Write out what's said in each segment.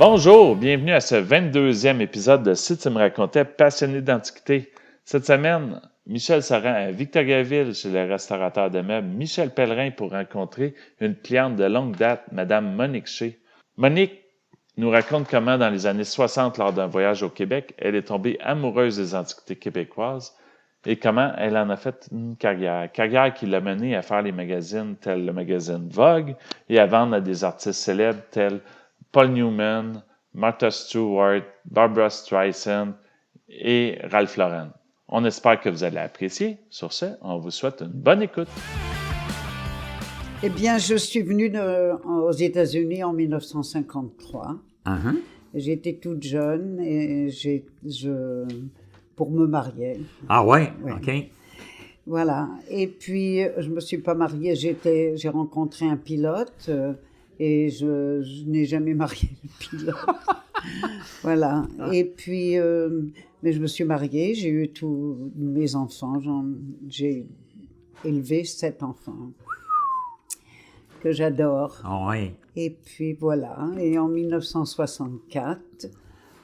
Bonjour, bienvenue à ce 22e épisode de Si tu me racontais, passionné d'antiquité. Cette semaine, Michel se rend à Victoriaville chez le restaurateur de meubles Michel Pellerin pour rencontrer une cliente de longue date, Madame Monique Shea. Monique nous raconte comment, dans les années 60, lors d'un voyage au Québec, elle est tombée amoureuse des antiquités québécoises et comment elle en a fait une carrière qui l'a menée à faire les magazines tels le magazine Vogue et à vendre à des artistes célèbres tels Paul Newman, Martha Stewart, Barbra Streisand et Ralph Lauren. On espère que vous allez apprécier. Sur ce, on vous souhaite une bonne écoute. Eh bien, je suis venue aux États-Unis en 1953. Uh-huh. J'étais toute jeune et pour me marier. Ah ouais? OK. Voilà. Et puis, je ne me suis pas mariée. J'ai rencontré un pilote et je n'ai jamais marié le pilote. Voilà. Et puis, mais je me suis mariée. J'ai eu tous mes enfants. J'ai élevé 7 enfants que j'adore. Ah oui. Et puis voilà, et en 1964,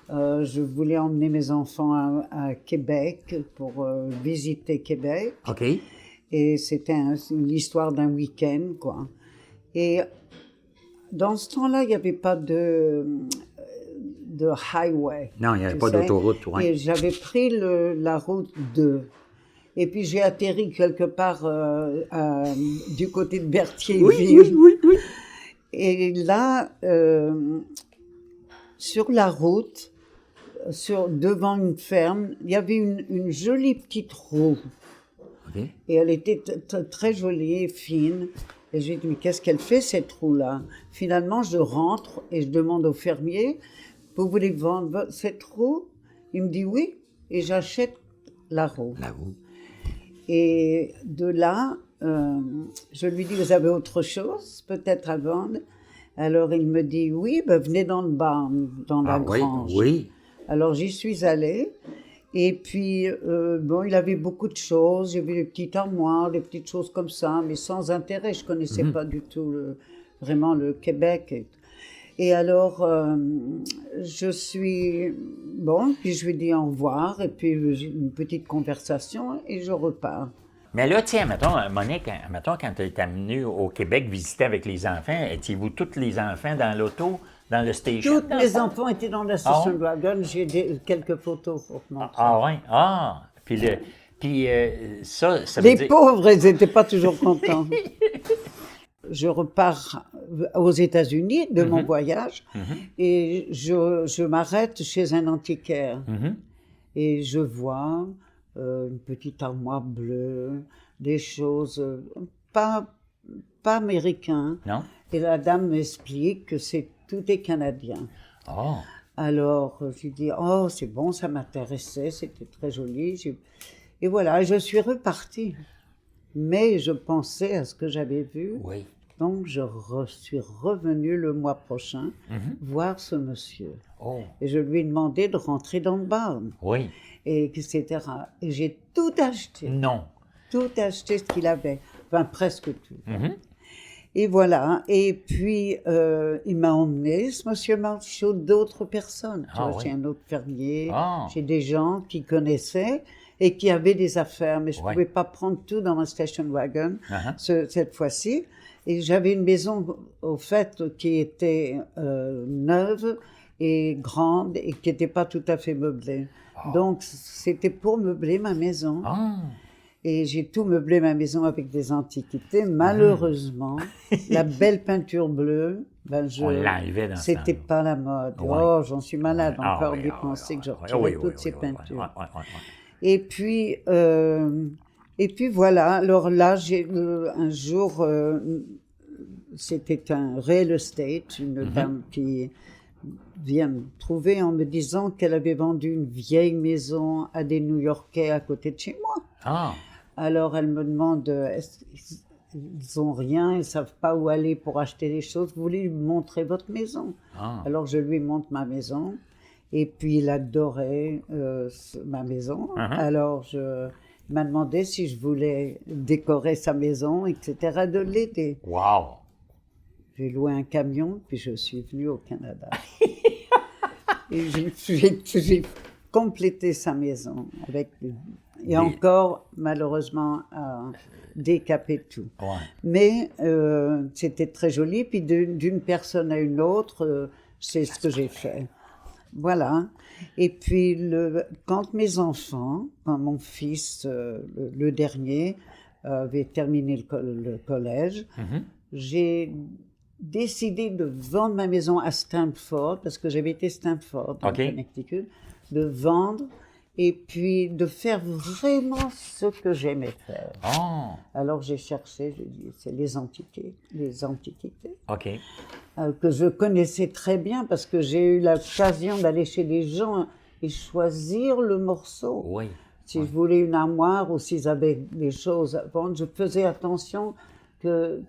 je voulais emmener mes enfants à Québec pour visiter Québec. OK. Et c'était l'histoire d'un week-end, quoi. Et dans ce temps-là, il n'y avait pas de highway. Non, il n'y avait pas d'autoroute. Ouais. Et j'avais pris la route 2. Et puis j'ai atterri quelque part du côté de Berthierville. Oui. Et là, sur la route, devant une ferme, il y avait une jolie petite roue. Okay. Et elle était très jolie et fine. Et j'ai dit, mais qu'est-ce qu'elle fait cette roue-là? Finalement, je rentre et je demande au fermier, vous voulez vendre cette roue? Il me dit oui, et j'achète la roue. La roue. Et de là, je lui dis, vous avez autre chose peut-être à vendre? Alors il me dit, oui, ben venez dans le barn, dans la grange. Oui. Alors j'y suis allée. Et puis, il avait beaucoup de choses. J'ai vu des petites armoires, des petites choses comme ça, mais sans intérêt. Je ne connaissais pas du tout vraiment le Québec. Et alors, puis je lui dis au revoir, et puis une petite conversation, et je repars. Mais là, tiens, mettons, Monique, quand tu es amenée au Québec visiter avec les enfants, étiez-vous tous les enfants dans l'auto, dans le station? Tous les enfants étaient dans la station wagon. J'ai quelques photos pour te montrer. Ah oui? Ah! Puis ça veut les dire... pauvres, ils n'étaient pas toujours contents. Je repars aux États-Unis de mon voyage et je m'arrête chez un antiquaire. Et je vois une petite armoire bleue, des choses pas américaines. Non? Et la dame m'explique que tout est canadien. Oh. Alors, je lui dis, oh, c'est bon, ça m'intéressait, c'était très joli. Et voilà, je suis repartie. Mais je pensais à ce que j'avais vu. Oui. Donc, je suis revenue le mois prochain voir ce monsieur. Oh. Et je lui ai demandé de rentrer dans le barn. Oui. Et etc. Et j'ai tout acheté. Non. Tout acheté ce qu'il avait. Enfin, presque tout. Et voilà. Et puis, il m'a emmené, ce monsieur Marchot, d'autres personnes. Chez un autre fermier, chez des gens qui connaissaient et qui avaient des affaires. Mais je ne pouvais pas prendre tout dans ma station wagon cette fois-ci. Et j'avais une maison, au fait, qui était neuve et grande et qui n'était pas tout à fait meublée. Donc, c'était pour meubler ma maison. Et j'ai tout meublé ma maison avec des antiquités. Malheureusement, la belle peinture bleue, on l'enlevait dans ce c'était pas la mode. Oh, j'en suis malade encore d'y penser que je retirais toutes ces peintures. Et puis voilà. Alors là, un jour, c'était un real estate, une dame qui vient me trouver en me disant qu'elle avait vendu une vieille maison à des New-Yorkais à côté de chez moi. Alors elle me demande, ils n'ont rien, ils ne savent pas où aller pour acheter des choses, vous voulez lui montrer votre maison? Alors je lui montre ma maison, et puis il adorait ma maison. Alors il m'a demandé si je voulais décorer sa maison, etc., de l'aider. Wow! J'ai loué un camion, puis je suis venue au Canada. Et j'ai complété sa maison avec encore, malheureusement, décapé tout. Ouais. Mais c'était très joli. Puis d'une personne à une autre, c'est ce que j'ai fait. Voilà. Et puis, quand mon fils, le dernier, avait terminé le collège, j'ai décidé de vendre ma maison à Stamford, parce que j'avais été Stamford, en Connecticut, de vendre et puis de faire vraiment ce que j'aimais faire. Oh. Alors j'ai cherché, j'ai dit, c'est les antiquités, OK. Que je connaissais très bien parce que j'ai eu l'occasion d'aller chez les gens et choisir le morceau. Oui. Si je voulais une armoire ou s'ils avaient des choses à vendre, je faisais attention que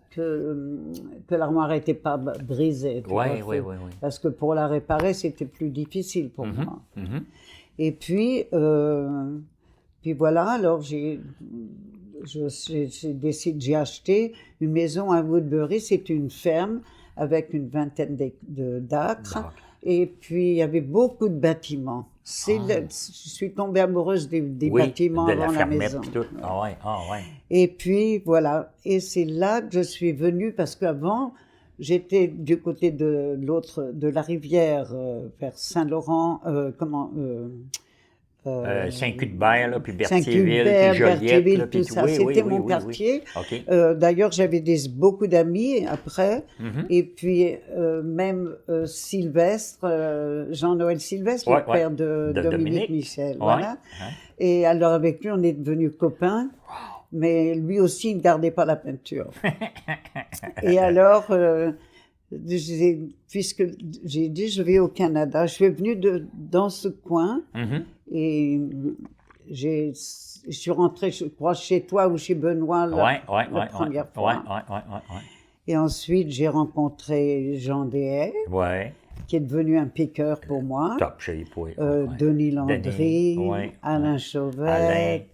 l'armoire n'était pas brisée. Oui. Parce que pour la réparer, c'était plus difficile pour moi. Et puis voilà, alors j'ai acheté une maison à Woodbury, c'est une ferme avec une vingtaine d'acres. Et puis il y avait beaucoup de bâtiments. Je suis tombée amoureuse des bâtiments de avant la maison. Puis tout. Ouais. Et puis voilà, et c'est là que je suis venue parce qu'avant j'étais du côté de la rivière vers Saint-Laurent, Saint-Cuthbert, puis Berthierville, Berthierville, puis Joliette, tout ça. C'était mon quartier. Okay. D'ailleurs, j'avais beaucoup d'amis après. Et puis, même Sylvestre, Jean-Noël Sylvestre, le père de Dominique Michel. Voilà. Et alors, avec lui, on est devenus copains. Mais lui aussi, il ne gardait pas la peinture. Et alors, puisque j'ai dit, je vais au Canada, je suis venue dans ce coin et je suis rentrée, je crois, chez toi ou chez Benoît la première fois. Et ensuite, j'ai rencontré Jean Deshaies, qui est devenu un piqueur pour moi. Top shape, oui. Denis Landry, Alain Chauvet.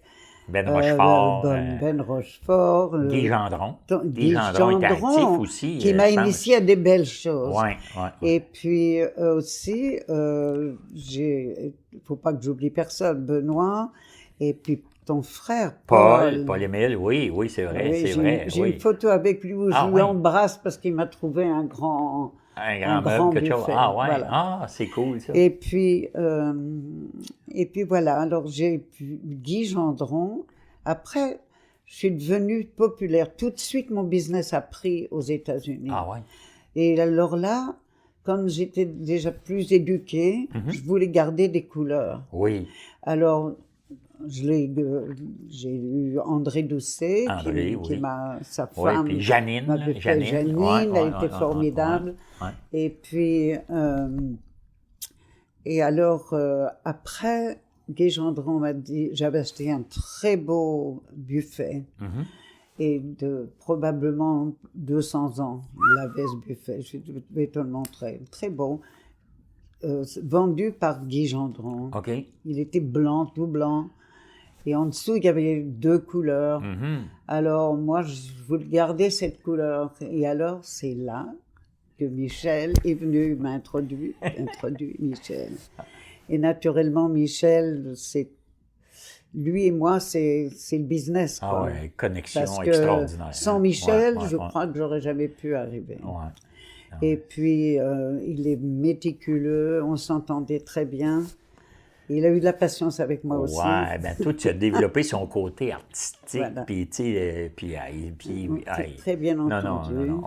Ben Rochefort. Ben Rochefort. Guy Gendron. Guy Gendron est actif aussi. Qui m'a initié à des belles choses. Ouais. Et puis aussi, il ne faut pas que j'oublie personne, Benoît, et puis ton frère, Paul-Émile, oui, c'est vrai, oui, c'est vrai. J'ai une photo avec lui où je l'embrasse parce qu'il m'a trouvé un grand meuble, quelque chose. Voilà. C'est cool, ça. Et puis voilà, alors j'ai Guy Gendron. Après, je suis devenue populaire. Tout de suite, mon business a pris aux États-Unis. Et alors là, comme j'étais déjà plus éduquée, je voulais garder des couleurs. Oui. Alors, j'ai eu André Doucet, qui m'a, sa femme. Puis Janine, elle était formidable. Et puis, après, Guy Gendron m'a dit, j'avais acheté un très beau buffet, et de probablement 200 ans, il avait ce buffet, je vais te le montrer, très beau, vendu par Guy Gendron. Il était blanc, tout blanc. Et en dessous, il y avait 2 couleurs. Alors, moi, je voulais garder cette couleur. Et alors, c'est là que Michel est venu m'introduire, Michel. Et naturellement, Michel, lui et moi, c'est le business. Connexion parce que extraordinaire. Sans Michel, je crois que j'aurais jamais pu arriver. Et puis, il est méticuleux, on s'entendait très bien. Il a eu de la patience avec moi aussi. Toi, tu as développé son côté artistique, puis très bien entendu. Non.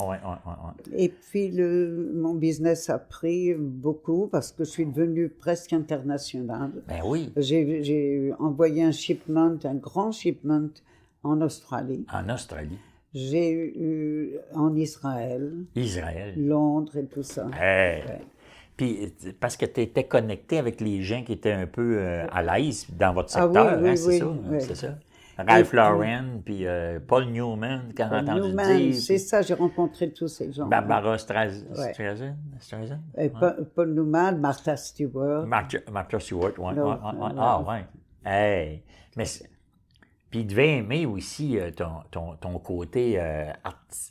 Et puis, mon business a pris beaucoup parce que je suis devenue presque internationale. J'ai envoyé un grand shipment en Australie. J'ai eu en Israël. Londres et tout ça. Puis, parce que tu étais connecté avec les gens qui étaient un peu à l'aise dans votre secteur, c'est ça? Ralph Lauren, puis Paul Newman, quand on a entendu dire. C'est ça, j'ai rencontré tous ces gens. Barbara Streisand? Paul Newman, Martha Stewart. Martha Stewart, oui. Mais Puis il devait aimer aussi ton côté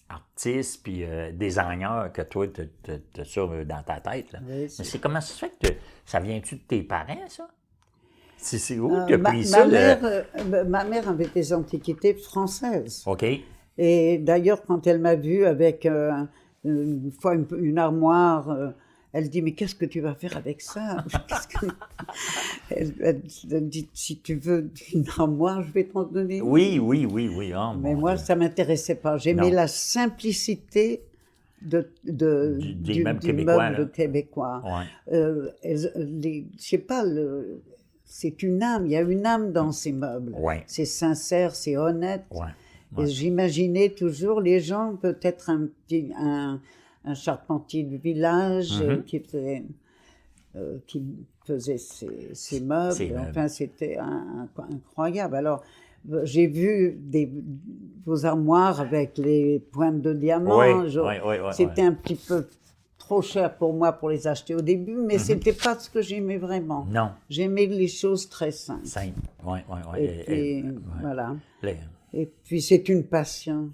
artiste puis designer que toi, tu as ça dans ta tête. Là. Oui, mais c'est comment ça se fait que ça vient-tu de tes parents, ça? C'est où tu as pris ça? Ma mère avait des antiquités françaises. OK. Et d'ailleurs, quand elle m'a vue avec une fois une armoire, elle dit, mais qu'est-ce que tu vas faire avec ça? Elle dit, si tu veux une armoire, je vais t'en donner. Oui. Oh, mais moi, ça ne m'intéressait pas. J'aimais la simplicité du meuble québécois. Ouais. Je sais pas, c'est une âme, il y a une âme dans ces meubles. Ouais. C'est sincère, c'est honnête. Ouais. Et j'imaginais toujours les gens, peut-être un charpentier de village qui faisait ces meubles. Enfin, c'était incroyable. Alors, j'ai vu vos armoires avec les pointes de diamant. C'était un petit peu trop cher pour moi pour les acheter au début, mais c'était pas ce que j'aimais vraiment. Non. J'aimais les choses très simples. Oui. Et puis, voilà. Et puis, c'est une passion.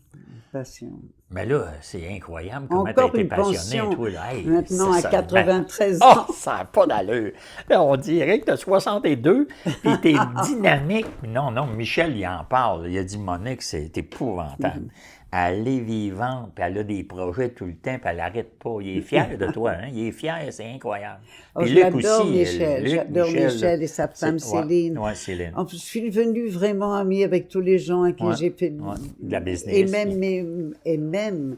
Mais là, c'est incroyable comment tu as été passionné, toi. Là. Hey, maintenant, à 93 ans. Oh, ça n'a pas d'allure. Là, on dirait que tu as 62, puis tu es dynamique. Non, Michel, il en parle. Il a dit, Monique, c'est épouvantable. Elle est vivante, puis elle a des projets tout le temps, puis elle n'arrête pas. Il est fier de toi, hein? Il est fier, c'est incroyable. Puis j'adore Michel. J'adore Michel et sa femme Céline. Oui, Céline. Je suis devenue vraiment amie avec tous les gens à qui j'ai fait de la business. Et même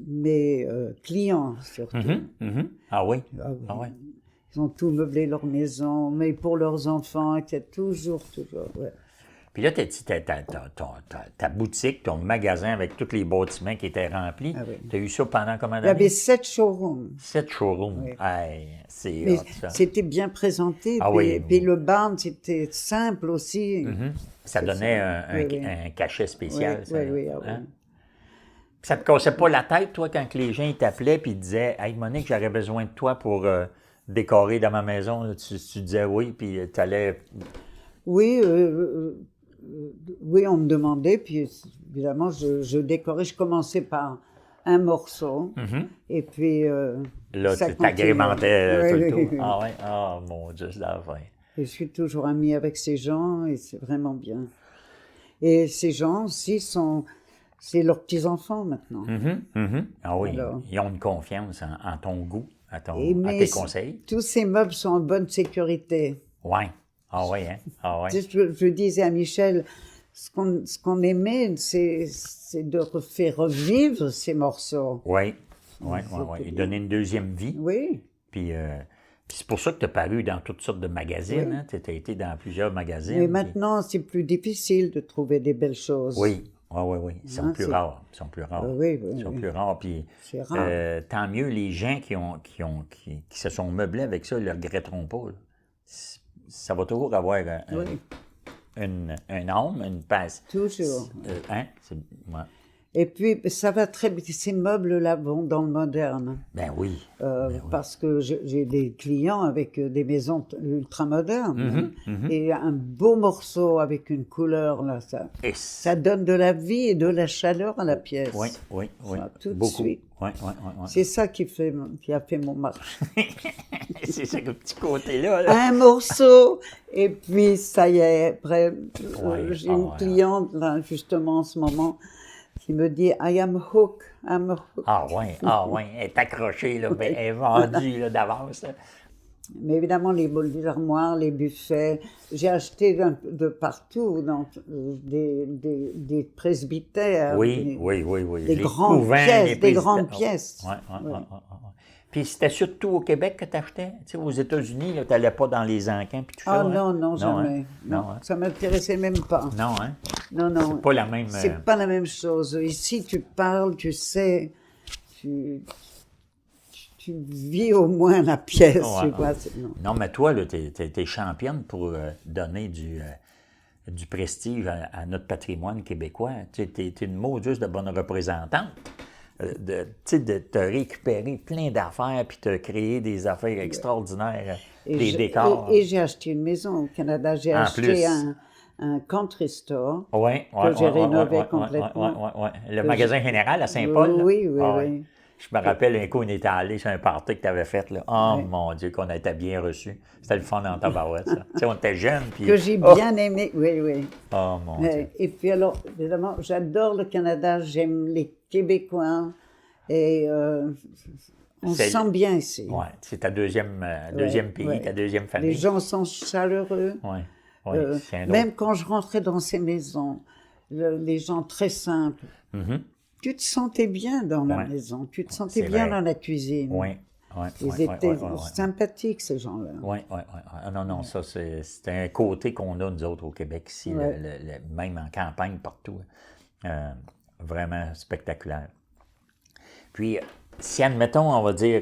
mes clients, surtout. Ah oui? Ils ont tout meublé leur maison, mais pour leurs enfants, etc. Toujours, ouais. Puis là, ta boutique, ton magasin avec tous les bâtiments qui étaient remplis, tu as eu ça pendant combien d'années? Il y avait 7 showrooms. 7 showrooms. Oui. Hey, c'est mais hot, ça. C'était bien présenté. Puis le barn, c'était simple aussi. Ça donnait un cachet spécial. Oui. Puis ça te cassait pas la tête, toi, quand les gens t'appelaient et ils disaient « Hey, Monique, j'aurais besoin de toi pour décorer dans ma maison. » Tu disais oui, puis tu allais... Oui, on me demandait, puis évidemment, je décorais. Je commençais par un morceau, et puis... là, tu t'agrémentais tout le tour. Ah oui? Ah, mon Dieu, c'est la fin. Et je suis toujours amie avec ces gens, et c'est vraiment bien. Et ces gens aussi c'est leurs petits-enfants maintenant. Ah oui, alors, ils ont une confiance en ton goût, à tes conseils. Tous ces meubles sont en bonne sécurité. Oui. Ah oui, hein? Ah oui. Je disais à Michel, ce qu'on aimait, c'est de faire revivre ces morceaux. Oui. Et donner une deuxième vie. Oui. Puis c'est pour ça que tu as paru dans toutes sortes de magazines. Hein? Tu as été dans plusieurs magazines. Mais maintenant, c'est plus difficile de trouver des belles choses. Oui. Ils sont plus rares. Ils sont plus rares. Puis, c'est rare. Tant mieux, les gens qui se sont meublés avec ça, ils ne le regretteront pas. Là. Ça va toujours avoir un âme, une passe. Toujours. Et puis, ça va très bien. Ces meubles-là vont dans le moderne. Ben oui. Parce que j'ai des clients avec des maisons ultra-modernes. Et un beau morceau avec une couleur, là, ça donne de la vie et de la chaleur à la pièce. Oui. Ça, tout beaucoup. De suite. Oui. C'est ça qui a fait mon marché. C'est ce petit côté-là. Un morceau, et puis ça y est. Après, j'ai une cliente, là, justement, en ce moment, qui me dit « I am hooked, I'm hooked ». Ah oui, elle est accrochée, là, elle est vendue là, d'avance. Mais évidemment, les armoires, les buffets, j'ai acheté de partout, dans des presbytères. Oui. Des grandes pièces. Oui. Puis c'était surtout au Québec que tu achetais? Tu sais, aux États-Unis, tu n'allais pas dans les encans puis tout ça. Ah non, jamais. Non, ça ne m'intéressait même pas. Non, hein? Non. C'est pas la même... C'est pas la même chose. Ici, tu parles, tu sais, tu vis au moins la pièce, tu vois. Non, mais toi, tu es championne pour donner du prestige à notre patrimoine québécois. Tu es une mauduse de bonne représentante. De te récupérer plein d'affaires puis te créer des affaires extraordinaires, des décors. Et j'ai acheté une maison au Canada. J'ai acheté un country store que j'ai rénové complètement. Le magasin général à Saint-Paul. Oui. Je me rappelle un coup, on était allé sur un party que tu avais fait. Là. Oh mon Dieu, qu'on a été bien reçus. C'était le fun dans ta barouette, ça. Tu sais, on était jeunes. Puis... Que j'ai bien aimé, oui. Oh mon Dieu. Et puis alors, évidemment, j'adore le Canada, j'aime les Québécois. Et on se sent bien ici. Oui, c'est ta deuxième pays, ta deuxième famille. Les gens sont chaleureux. Oui, même quand je rentrais dans ces maisons, les gens très simples, tu te sentais bien dans la maison, tu te sentais bien dans la cuisine. Ils étaient sympathiques, ces gens-là. Oui. Non, ça, c'est un côté qu'on a, nous autres, au Québec, ici, même en campagne, partout. Vraiment spectaculaire. Puis, si, admettons, on va dire,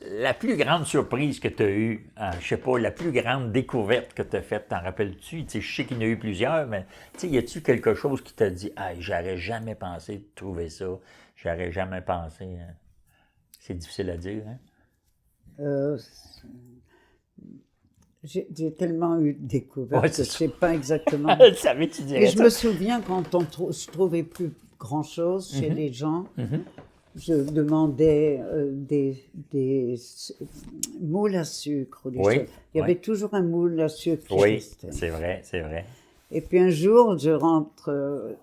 la plus grande surprise que tu as eue, je sais pas, la plus grande découverte que tu as faite, t'en rappelles-tu? Tu sais, je sais qu'il y en a eu plusieurs, mais y a-tu quelque chose qui t'a dit « Ah, j'aurais jamais pensé de trouver ça, j'aurais jamais pensé... C'est difficile à dire, hein? J'ai tellement eu de découvertes que je ne sais pas exactement. Tu dirais et je me souviens quand je ne trouvais plus grand-chose chez les gens, je demandais des moules à sucre. Il y avait toujours un moule à sucre qui restait. Oui, c'est vrai. Et puis un jour, je rentre,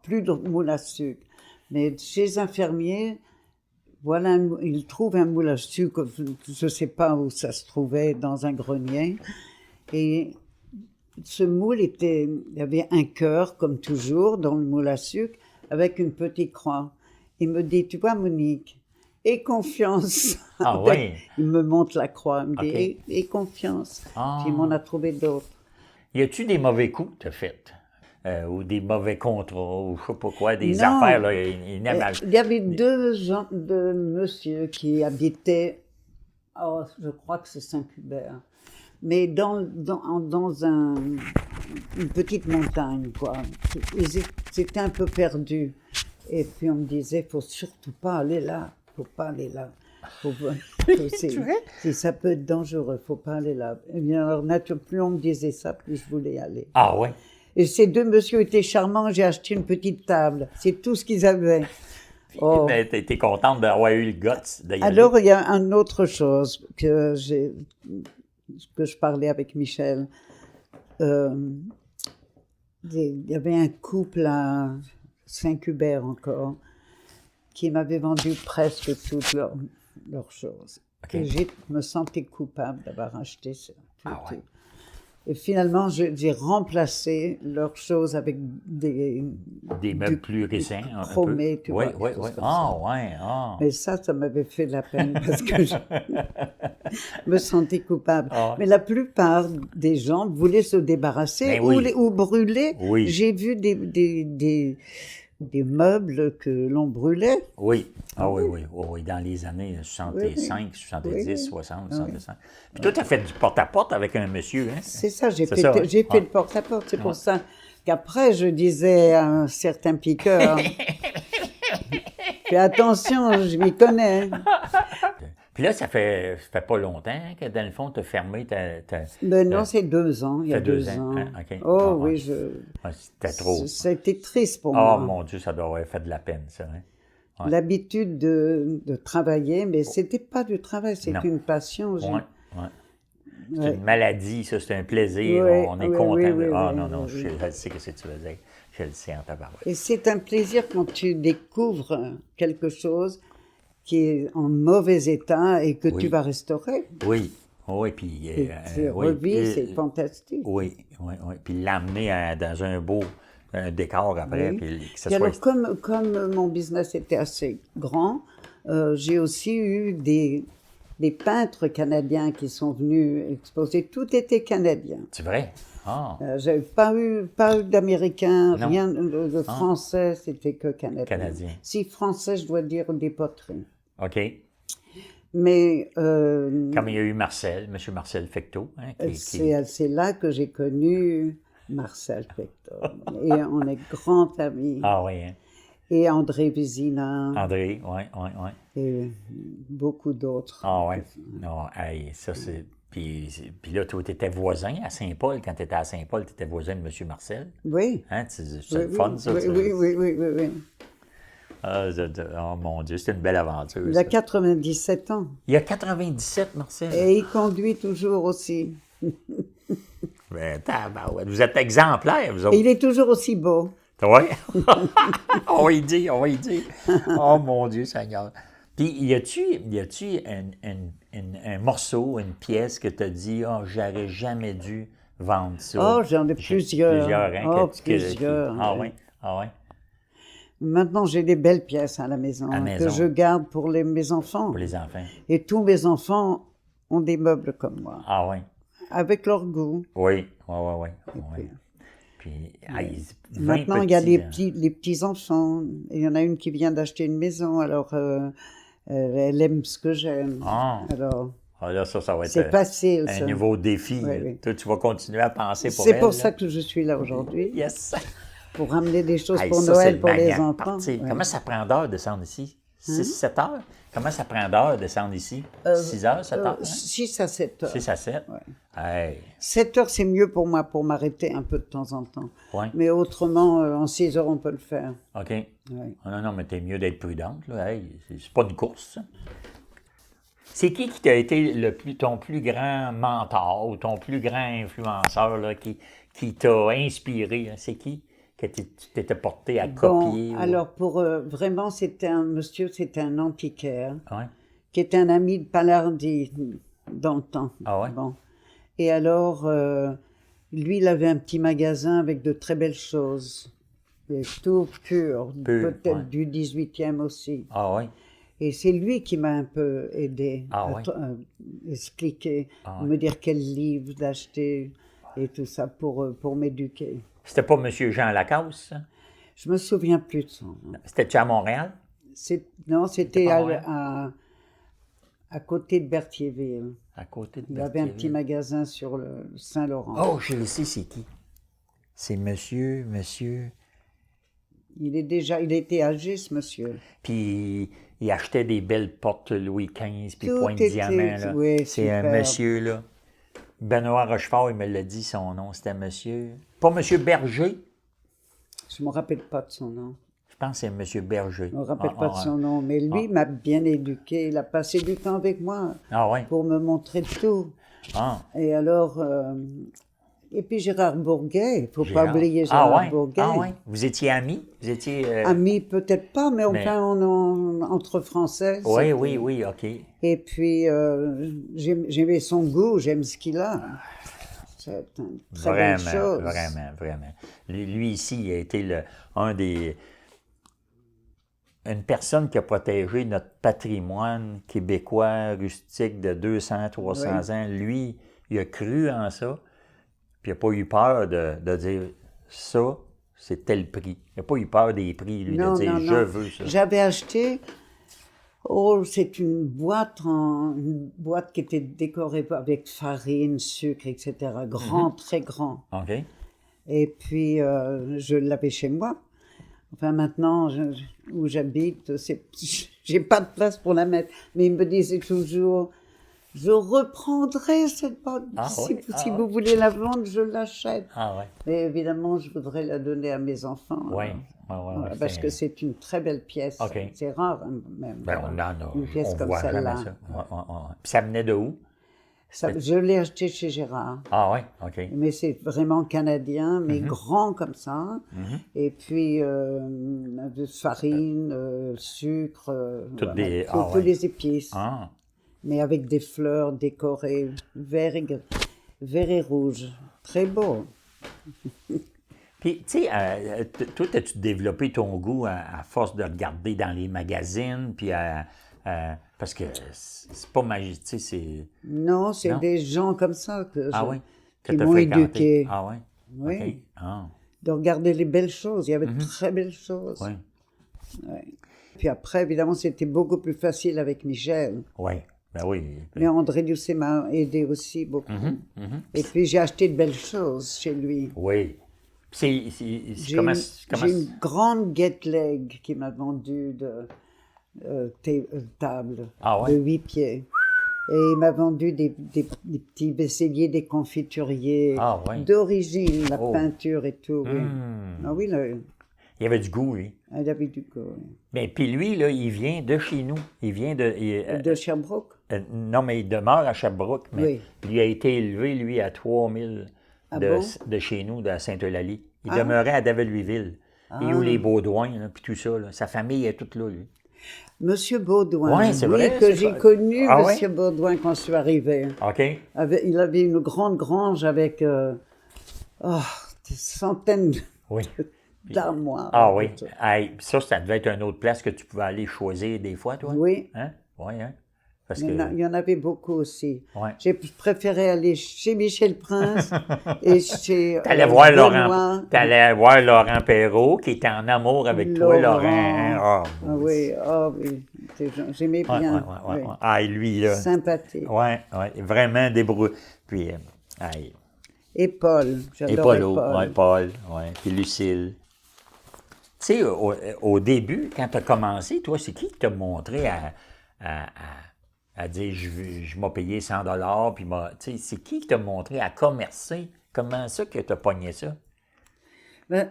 plus de moule à sucre. Mais chez un fermier, voilà, il trouve un moule à sucre, je ne sais pas où ça se trouvait, dans un grenier. Et ce moule il y avait un cœur, comme toujours, dans le moule à sucre, avec une petite croix. Il me dit, tu vois, Monique, aie confiance. Ah oui? Il me montre la croix, il me dit, aie confiance. Puis il m'en a trouvé d'autres. Y a-tu des mauvais coups que tu as faits? Ou des mauvais contrats, ou je sais pas quoi, des affaires là, inaimables. Il y avait deux monsieur qui habitaient, je crois que c'est Saint-Hubert, mais dans une petite montagne, quoi. Ils étaient un peu perdus. Et puis on me disait, faut surtout pas aller là, faut pas aller là. Ça peut être dangereux, faut pas aller là. Et bien alors, plus on me disait ça, plus je voulais aller. Ah ouais? Et ces deux messieurs étaient charmants, j'ai acheté une petite table. C'est tout ce qu'ils avaient. Mais tu étais contente d'avoir eu le guts d'y aller. Alors, il y a une autre chose que je parlais avec Michel. Il y avait un couple à Saint-Hubert encore qui m'avait vendu presque toutes leurs choses. Et je me sentais coupable d'avoir acheté ça. Tout. Et finalement, j'ai remplacé leurs choses avec des meubles plus récents. Chromés, tu vois. Oui. Mais ça m'avait fait de la peine parce que je me sentais coupable. Mais la plupart des gens voulaient se débarrasser ou brûler. Oui. J'ai vu des meubles que l'on brûlait. Oui. Oui, dans les années 65, 70, 60, 65. Puis toi, tu as fait du porte-à-porte avec un monsieur, hein? C'est ça, j'ai fait le porte-à-porte. C'est pour ça qu'après, je disais à un certain piqueur, fais attention, je m'y connais. Puis là, ça fait pas longtemps que, dans le fond, tu as fermé non, c'est 2 ans, il y a 2 ans. Hein? Okay. Oui, c'était trop. C'était triste pour moi. Oh mon Dieu, ça doit avoir fait de la peine, ça. Hein? Ouais. L'habitude de travailler, mais c'était pas du travail, c'était une passion. C'est une maladie, ça, c'est un plaisir, on est content. Non, je sais ce que tu veux dire. Je le sais en tabarouette. Et c'est un plaisir quand tu découvres quelque chose qui est en mauvais état et que tu vas restaurer. Oui, puis... tu revis, c'est fantastique. Oui. Puis l'amener dans un beau décor après, puis que ça soit... Alors, comme mon business était assez grand, j'ai aussi eu des peintres canadiens qui sont venus exposer. Tout était canadien. C'est vrai? Ah. J'avais pas eu d'Américains, rien de Français, c'était que canadien. Si Français, je dois dire des poteries. OK. Mais... Comme il y a eu Marcel, M. Marcel Fecteau. Hein, c'est là que j'ai connu Marcel Fecteau. Et on est grands amis. Ah oui, hein? Et André Vézina. André, oui. Et beaucoup d'autres. Ah oui. Non, hey, ça c'est... Puis là, toi, tu étais voisin à Saint-Paul. Quand tu étais à Saint-Paul, tu étais voisin de M. Marcel. Oui. Hein? C'est le fun, ça? Oui. Ah, oh mon Dieu, c'était une belle aventure. Il a 97 ans. Il a 97, Marcel. Et il conduit toujours aussi. Ben, vous êtes exemplaires, vous autres. Et il est toujours aussi beau. Oui. On va y dire. Oh mon Dieu, Seigneur. Puis, y a-tu un morceau, une pièce que tu as dit, oh, j'aurais jamais dû vendre ça? Oh, j'en ai plusieurs. Plusieurs, hein? Plusieurs. Ah oui. Maintenant, j'ai des belles pièces à la maison, que je garde pour mes enfants. Pour les enfants. Et tous mes enfants ont des meubles comme moi. Ah oui. Avec leur goût. Oui. Puis, maintenant, il y a les petits-enfants. Il y en a une qui vient d'acheter une maison, alors elle aime ce que j'aime. Alors, là, ça va être c'est facile, un nouveau défi. Oui. Toi, tu vas continuer à penser pour elle. C'est pour ça que je suis là aujourd'hui. Yes! Pour ramener des choses pour Noël pour les enfants. Ouais. Comment ça prend d'heure de descendre ici? 6-7 heures? Comment ça prend d'heure de descendre ici? 6 heures, 7 heures? 6 à 7 heures. 6 à 7? Ouais. Hey. 7 heures, c'est mieux pour moi, pour m'arrêter un peu de temps en temps. Ouais. Mais autrement, en 6 heures, on peut le faire. OK. Ouais. Non, mais t'es mieux d'être prudente. Là. Hey, c'est pas une course, ça. C'est qui t'a été ton plus grand mentor ou ton plus grand influenceur là, qui t'a inspiré? Hein? C'est qui que tu t'étais porté à copier? Alors, vraiment, c'était un antiquaire, ouais. qui était un ami de Palardy dans le temps. Ah ouais? Bon. Et alors, lui, il avait un petit magasin avec de très belles choses. Et tout pur, peut-être du 18e aussi. Ah oui? Et c'est lui qui m'a un peu aidé à expliquer, me dire quel livre d'acheter et tout ça pour m'éduquer. C'était pas M. Jean Lacasse, ça? Je me souviens plus de son nom. C'était-tu à Montréal? Non, c'était à côté de Berthierville. À côté de Berthierville. Il avait un petit magasin sur le Saint-Laurent. Oh, je le sais, c'est qui? C'est monsieur... Il était âgé, ce monsieur. Puis il achetait des belles portes Louis XV, puis pointe diamant, là. Oui, c'est un monsieur, là. Benoît Rochefort, il me l'a dit, son nom, c'était monsieur... Pas monsieur Berger? Je ne me rappelle pas de son nom. Je pense que c'est monsieur Berger. Je ne me rappelle pas de son nom, mais lui m'a bien éduqué. Il a passé du temps avec moi pour me montrer tout. Et alors... Et puis Gérard Bourguet, il ne faut pas oublier Gérard Bourguet. Ah oui? Vous étiez amis? Vous étiez... Amis, peut-être pas, mais enfin, entre Français. Oui, OK. Et puis, j'aimais son goût, j'aime ce qu'il a. C'est une très belle chose. Vraiment. Lui ici, il a été une personne qui a protégé notre patrimoine québécois, rustique de 200, 300 ans. Lui, il a cru en ça. Puis il n'a pas eu peur de dire ça, c'est tel prix. Il n'a pas eu peur des prix, lui, de dire je veux ça. J'avais acheté, c'est une boîte qui était décorée avec farine, sucre, etc. Grand, très grand. OK. Et puis je l'avais chez moi. Enfin maintenant, où j'habite, j'ai pas de place pour la mettre. Mais il me disait toujours... Je reprendrai cette boîte. Si vous voulez la vendre, je l'achète. Mais évidemment, je voudrais la donner à mes enfants. Oui. Parce que c'est une très belle pièce. Okay. C'est rare, même. Une pièce comme celle-là. Puis ça venait de où? Je l'ai acheté chez Gérard. Ah oui, OK. Mais c'est vraiment canadien, mais grand comme ça. Et puis, de farine, sucre, toutes les épices. Mais avec des fleurs décorées, vert et rouge. Très beau. Puis, tu sais, toi, as-tu développé ton goût à force de regarder dans les magazines, puis parce que c'est pas magique, tu sais, c'est... Non, c'est des gens comme ça qui t'as m'ont éduqué. Ah oui? Oui. Okay. De regarder les belles choses. Il y avait de très belles choses. Oui. Puis après, évidemment, c'était beaucoup plus facile avec Michel. Oui. Ben oui. Mais André Doucet m'a aidé aussi beaucoup. Et puis j'ai acheté de belles choses chez lui. Oui. J'ai une grande Get-Leg qui m'a vendu de table de 8 pieds. Et il m'a vendu des petits vaisseliers des confituriers d'origine, la peinture et tout. Oui. Ah oui, là, il avait du goût, lui. Il avait du goût, oui. Mais puis lui, là, il vient de chez nous. Il vient de Sherbrooke? Non, mais il demeure à Sherbrooke. Mais il a été élevé, lui, à 3000 de chez nous, de Sainte-Eulalie. Il demeurait à Daveluiville. Et où les Baudouin, puis tout ça. Là. Sa famille est toute là, lui. Monsieur Baudouin, que j'ai connu, Monsieur Baudouin, quand je suis arrivé. OK. Il avait une grande grange avec des centaines d'armoires. Ah oui. Hey, ça devait être une autre place que tu pouvais aller choisir des fois, toi? Oui. Hein? Oui, hein? Parce il y en avait beaucoup aussi. Ouais. J'ai préféré aller chez Michel Prince et chez T'allais voir Laurent Perrault, qui était en amour avec toi, Laurent. Hein? Oui, j'aimais bien. Oui. Ah, lui, là. Sympathique. Oui, vraiment débrouillé. Puis, et Paul, j'adorais Paul. Paul, puis Lucille. Tu sais, au début, quand tu as commencé, toi, c'est qui t'a montré à dire je m'ai payé 100 $, puis c'est qui t'a montré à commercer? Comment ça que tu as pogné ça? Ben,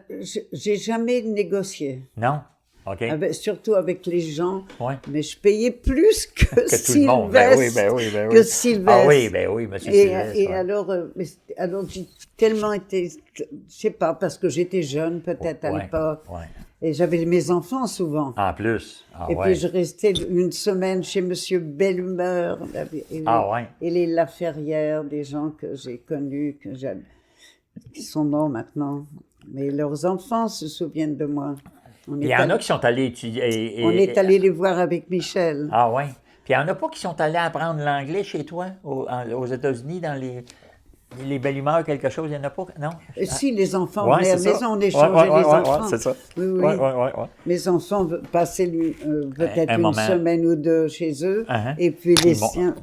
j'ai jamais négocié. Non? OK. Surtout avec les gens. Ouais. Mais je payais plus que Sylvestre. Tout le monde. Ben oui. Que Sylvestre. Ah oui, monsieur Sylvestre. Et alors j'ai tellement été, je sais pas, parce que j'étais jeune peut-être à l'époque. Ouais. Et j'avais mes enfants souvent. En plus. Puis je restais une semaine chez Monsieur Bellumeur et les Laferrière, des gens que j'ai connus, qui sont morts maintenant. Mais leurs enfants se souviennent de moi. Il y en a qui sont allés étudier. On est allé les voir avec Michel. Ah oui. Puis il n'y en a pas qui sont allés apprendre l'anglais chez toi, aux États-Unis, dans les belles humeurs, quelque chose, il n'y en a pas, non? Si, les enfants venaient à la maison, on échangeait les enfants. Oui, c'est ça. Oui. Mes enfants passaient peut-être une semaine ou deux chez eux, et puis les siens.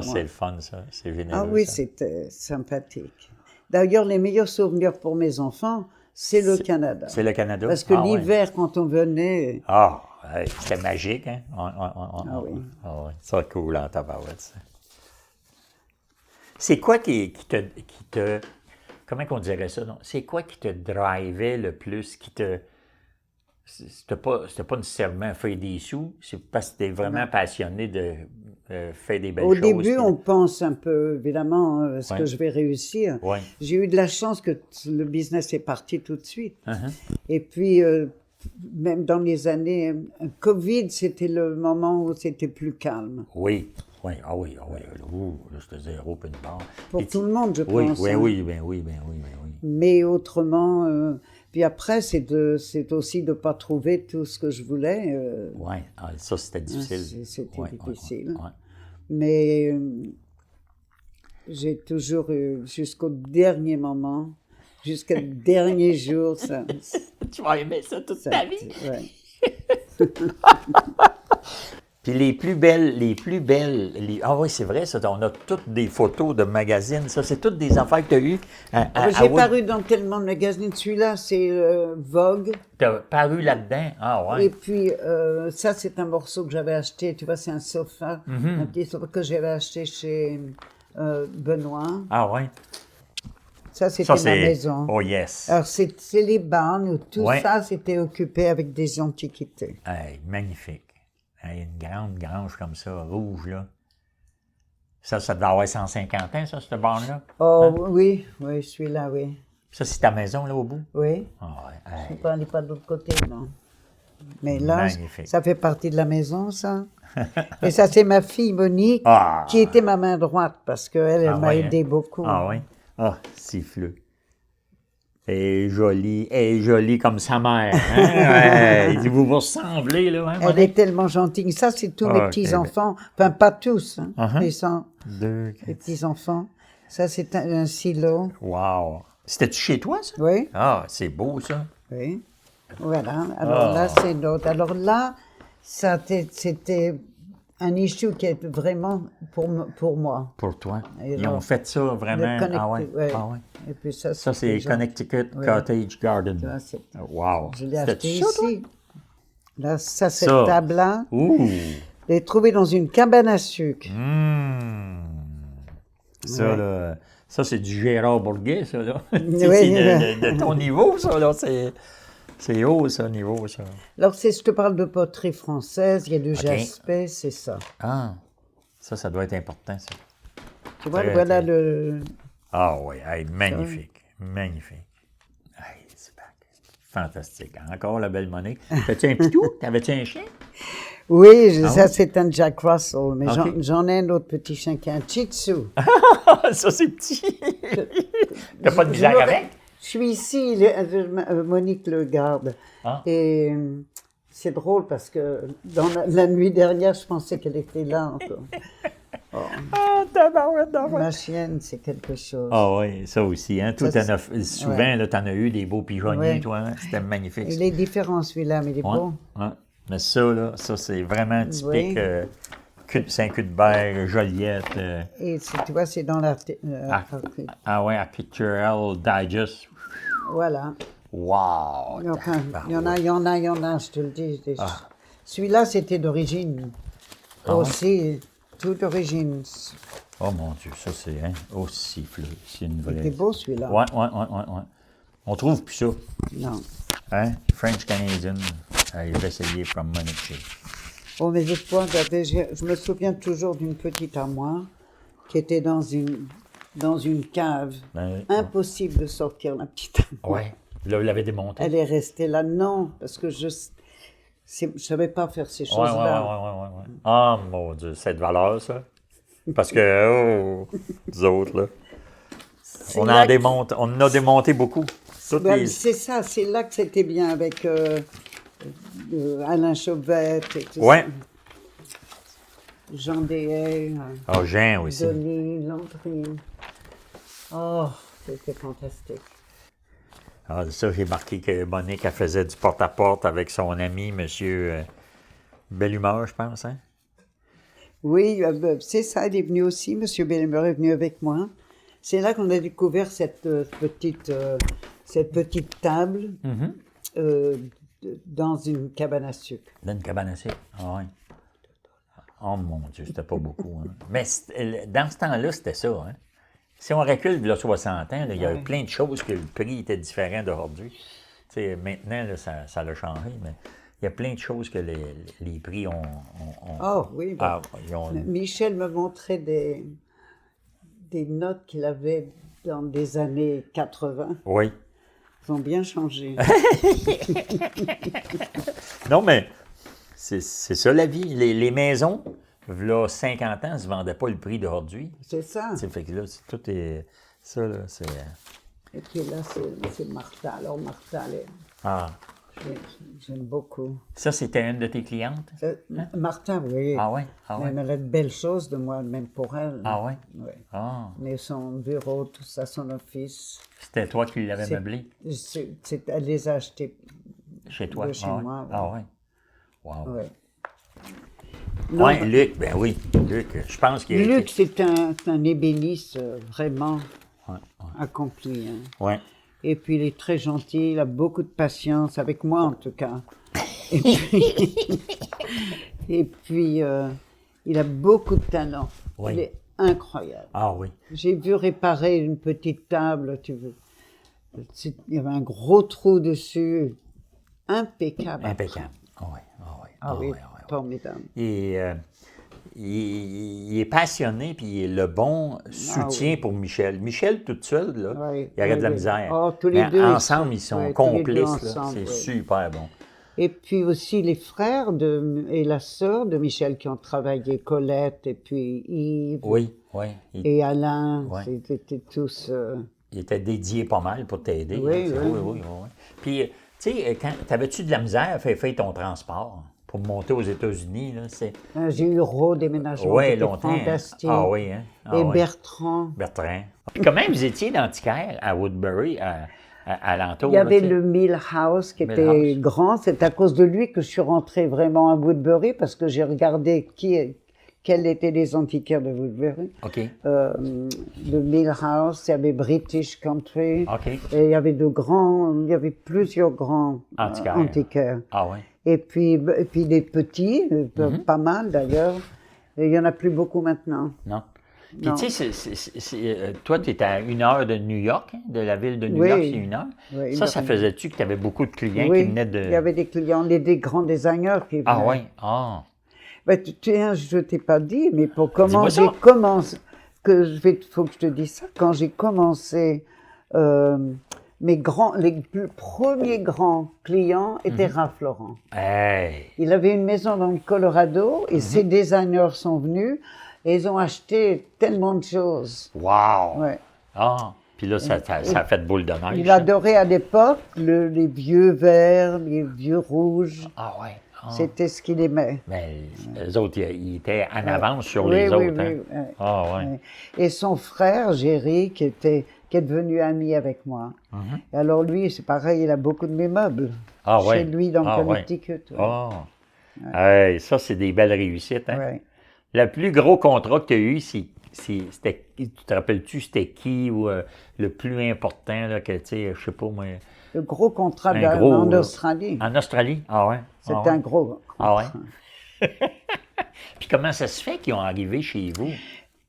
C'est le fun, ça. C'est généreux. Ah oui, c'était sympathique. D'ailleurs, les meilleurs souvenirs pour mes enfants, c'est le Canada. C'est le Canada? Parce que l'hiver, quand on venait... c'était magique, hein? Oui. Ça, cool, en tabarouette, ça. C'est quoi qui te... Comment on dirait ça? C'est quoi qui te drivait le plus, C'était pas nécessairement faire des sous, c'est parce que tu es vraiment passionné de faire des belles choses. Au début, on pense un peu, évidemment, est-ce que je vais réussir? Ouais. J'ai eu de la chance que le business est parti tout de suite. Et puis, même dans les années COVID, c'était le moment où c'était plus calme. Oui. Ah oui. Là, c'était zéro, puis une barre. Pour tout le monde, je pense. Oui. Mais autrement... Puis après, c'est aussi de ne pas trouver tout ce que je voulais. Oui, ça, c'était difficile. C'était difficile. Ouais. Mais j'ai toujours eu, jusqu'au dernier moment, jusqu'au dernier jour, ça... Tu vas aimer ça toute ta vie? Oui. Puis les plus belles... Ah oui, c'est vrai, ça, on a toutes des photos de magazines, ça, c'est toutes des affaires que tu as eues. J'ai paru dans tellement de magazines. Celui-là, c'est Vogue. Tu as paru là-dedans? Ah ouais. Et puis, ça, c'est un morceau que j'avais acheté. Tu vois, c'est un sofa, un petit sofa que j'avais acheté chez Benoît. Ah ouais. Ça, c'était ma maison. Oh yes. Alors, c'est les barnes où tout ça, c'était occupé avec des antiquités. Hey, magnifique. Une grande grange comme ça, rouge, là. Ça doit avoir 150 ans, ça, cette borne-là? Oh, oui, celui-là, oui. Ça, c'est ta maison, là, au bout? Oui. Je ne peux aller pas de l'autre côté, non. Mais là, ça fait partie de la maison, ça. Et ça, c'est ma fille, Monique, qui était ma main droite, parce qu'elle m'a aidé beaucoup. Ah oui? Ah, siffleux. Elle est jolie comme sa mère. Hein? Vous vous ressemblez, là. Hein, elle est tellement gentille. Ça, c'est tous mes petits-enfants. Enfin, pas tous, hein, mais les petits-enfants. Ça, c'est un silo. Wow! C'était-tu chez toi, ça? Oui. Ah, c'est beau, ça. Oui. Voilà. Alors là, c'est l'autre. Alors là, c'était un issue qui est vraiment pour moi. Pour toi. Et Ils alors, ont fait ça vraiment. Ah ouais. ouais. Ah ouais. Et puis ça c'est Connecticut Cottage Garden. Tu vois, c'est- Wow. Je l'ai C'était acheté ça, toi? ici. Là, cette Ça. table-là, Ouh. je l'ai trouvée dans une cabane à sucre. Ça, Ouais. là, ça, c'est du Gérard Bourguet, ça, là. C'est Oui. de ton niveau, ça, là. C'est haut, ça, niveau, ça. Alors, je te parle de poterie française, il y a du OK. jaspis, c'est ça. Ah, ça doit être important, ça. Tu vois, Très, voilà très. le... Ah oui, hey, magnifique, magnifique. Hey, c'est fantastique. Encore la belle monnaie. T'as-tu un pitou? T'avais-tu un chien? Oui, Ah ça oui? c'est un Jack Russell, mais OK. j'en ai un autre petit chien qui est un Shih Tzu. Ça, c'est petit. T'as pas de misère Je- avec? Je suis ici, Monique le garde. Ah. Et c'est drôle parce que dans la nuit dernière, je pensais qu'elle était là encore. Ah, tabarouette, Ma chienne, c'est quelque chose. Ah oui, ça aussi. Hein? Toi, Ça, souvent, ouais. là, t'en as eu des beaux pigeonniers, Ouais. toi. Hein? C'était magnifique. Il est différent celui-là, mais il est Ouais, beau. ouais. Mais ça, là, ça, c'est vraiment typique Oui. Saint-Cuthbert, Joliette. Et tu vois, c'est dans la... Ah ouais, à Pictorial Digest. Voilà. Wow! Enfin, il y en a, je te le dis. Celui-là, c'était d'origine. Ah ouais? Aussi, tout d'origine. Oh mon Dieu, ça, c'est aussi fleu. C'est une vraie... C'était beau, celui-là. Ouais. On trouve plus ça. Non. Hein? French Canadian. Il va essayer from Monaco. Oh, mais je me souviens toujours d'une petite armoire qui était dans une cave. Ben, Impossible de sortir la petite armoire. ouais. Là, vous l'avez démonté. Elle est restée là. Non, parce que je savais pas faire ces Ouais. choses-là. Ah, mon Dieu, c'est de valeur, ça. Parce que, nous autres, là, on en a démonté beaucoup. Toutes Ben, les- c'est ça, c'est là que c'était bien avec Alain Chauvette et tout Ouais. ça. Jean Déhay, Ah, Jean aussi. Denis, Landry. Oh, c'était fantastique. Ah, ça, j'ai marqué que Monique, elle faisait du porte-à-porte avec son ami, monsieur Belle Humeur, je pense, hein? Oui, c'est ça, il est venu aussi, M. Bellemeur est venu avec moi. C'est là qu'on a découvert cette petite table dans une cabane à sucre. Dans une cabane à sucre. Ah, ouais. Oh mon Dieu, c'était pas beaucoup. Hein. Mais dans ce temps-là, c'était ça. Hein. Si on recule de 60 ans, là, il y a Ouais. plein de choses que le prix était différent d'aujourd'hui. Tu sais, maintenant, là, ça a changé, mais il y a plein de choses que les prix ont... Oh oui, Ah, ils ont- Michel me montrait des notes qu'il avait dans des années 80. Oui. Ils ont bien changé. Non, mais c'est ça la vie. Les maisons, là, 50 ans, ne se vendaient pas le prix d'aujourd'hui. C'est ça. C'est fait que là, tout est... Ça, là, c'est... Et puis là, c'est Martha. Alors Martha, Ah. j'aime beaucoup. Ça, c'était une de tes clientes? Martha, oui. Ah ouais? Ah ouais? Elle a de belles choses de moi, même pour elle. Ah ouais? Oui. Ah. Mais son bureau, tout ça, son office, C'était toi qui l'avais C'est- meublé elle les a achetés. chez toi? de chez Ah ouais? moi, ouais. Ah ouais? Wow. Ouais. Ouais, Luc, ben oui. Luc, je pense qu'il a Luc, c'est un ébéniste vraiment Ouais, accompli. Hein. ouais. Et puis, il est très gentil, il a beaucoup de patience, avec moi en tout cas. Et puis, et puis, il a beaucoup de talent. Oui. Il est incroyable. Ah oui. J'ai vu réparer une petite table, tu veux. Il y avait un gros trou dessus. Impeccable. Impeccable. Ah oui, ah oui. Ah oui, ouais, ouais. formidable. Et il est passionné, puis il est le bon soutien pour Michel. Michel, toute seule, là, Oui, il aurait de oui, la oui. misère. Oh, tous les Mais deux, ensemble, ils sont ouais, tous les deux complices. Là. ensemble, C'est oui. super bon. Et puis aussi les frères et la sœur de Michel qui ont travaillé, Colette et puis Yves Oui, oui. et Alain, Ouais. ils étaient tous... Il était dédié pas mal pour t'aider. Oui, hein. oui. Oui. Puis, tu sais, t'avais-tu de la misère à faire ton transport pour monter aux États-Unis? Là, J'ai eu Ro, déménagement, Oui, c'était longtemps. Hein. fantastique. Ah oui, hein? Ah, et oui. Bertrand. Bertrand. Puis comment vous étiez d'antiquaire à Woodbury, à l'entour? Il y avait là, tu sais? le Mill House qui était Mill House. grand. C'est à cause de lui que je suis rentrée vraiment à Woodbury parce que j'ai regardé quels étaient les antiquaires de Woodbury. OK. Le Millhouse, il y avait British Country. OK. Et il y avait plusieurs grands antiquaires. Ah oui. Et puis des petits, pas mal d'ailleurs. Et il n'y en a plus beaucoup maintenant. Non. Puis tu sais, toi, tu es à 1 heure de New York, hein, de la ville de New York, c'est 1 heure. Oui, ça faisait-tu que tu avais beaucoup de clients qui venaient de... il y avait des clients, des grands designers qui venaient. Ah oui? Ah. Ben, je ne t'ai pas dit, mais pour comment j'ai commencé, faut que je te dise ça, quand j'ai commencé, les premiers grands clients étaient Ralph Lauren. Hey. Il avait une maison dans le Colorado et ses designers sont venus et ils ont acheté tellement de choses. Wow! Ouais. Ah! Puis là, ça a fait boule de neige. Il adorait à l'époque les vieux verts, les vieux rouges. Ah ouais. Ah. C'était ce qu'il aimait. Mais les autres, ils étaient en avance sur les autres. Oui, hein? Ah ouais. Et son frère, Jerry, qui est devenu ami avec moi. Et alors lui, c'est pareil, il a beaucoup de mes meubles. Chez lui, dans Connecticut. Ah. Hey, ça, c'est des belles réussites. Hein? Ouais. Le plus gros contrat que tu as eu, c'était, tu te rappelles-tu, c'était qui ou le plus important, là, que tu sais, je sais pas moi. Le gros contrat en Australie. En Australie? Ah ouais? C'était un gros contrat. Ah ouais? Puis comment ça se fait qu'ils ont arrivé chez vous?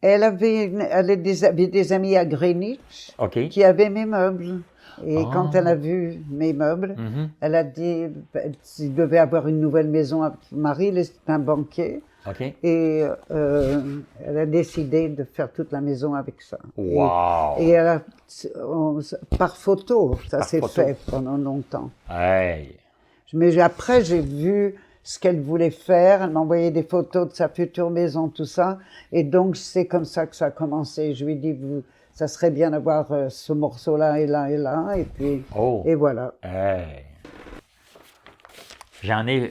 Elle avait des amis à Greenwich qui avaient mes meubles. Et quand elle a vu mes meubles, elle a dit qu'il devait avoir une nouvelle maison avec Marie, c'est un banquier. Et elle a décidé de faire toute la maison avec ça. Wow! Et par photo, ça s'est fait pendant longtemps. Hey. Mais après, j'ai vu ce qu'elle voulait faire. Elle m'envoyait des photos de sa future maison, tout ça. Et donc, c'est comme ça que ça a commencé. Je lui ai dit, ça serait bien d'avoir ce morceau-là et là et là. Et puis, et voilà. Hey.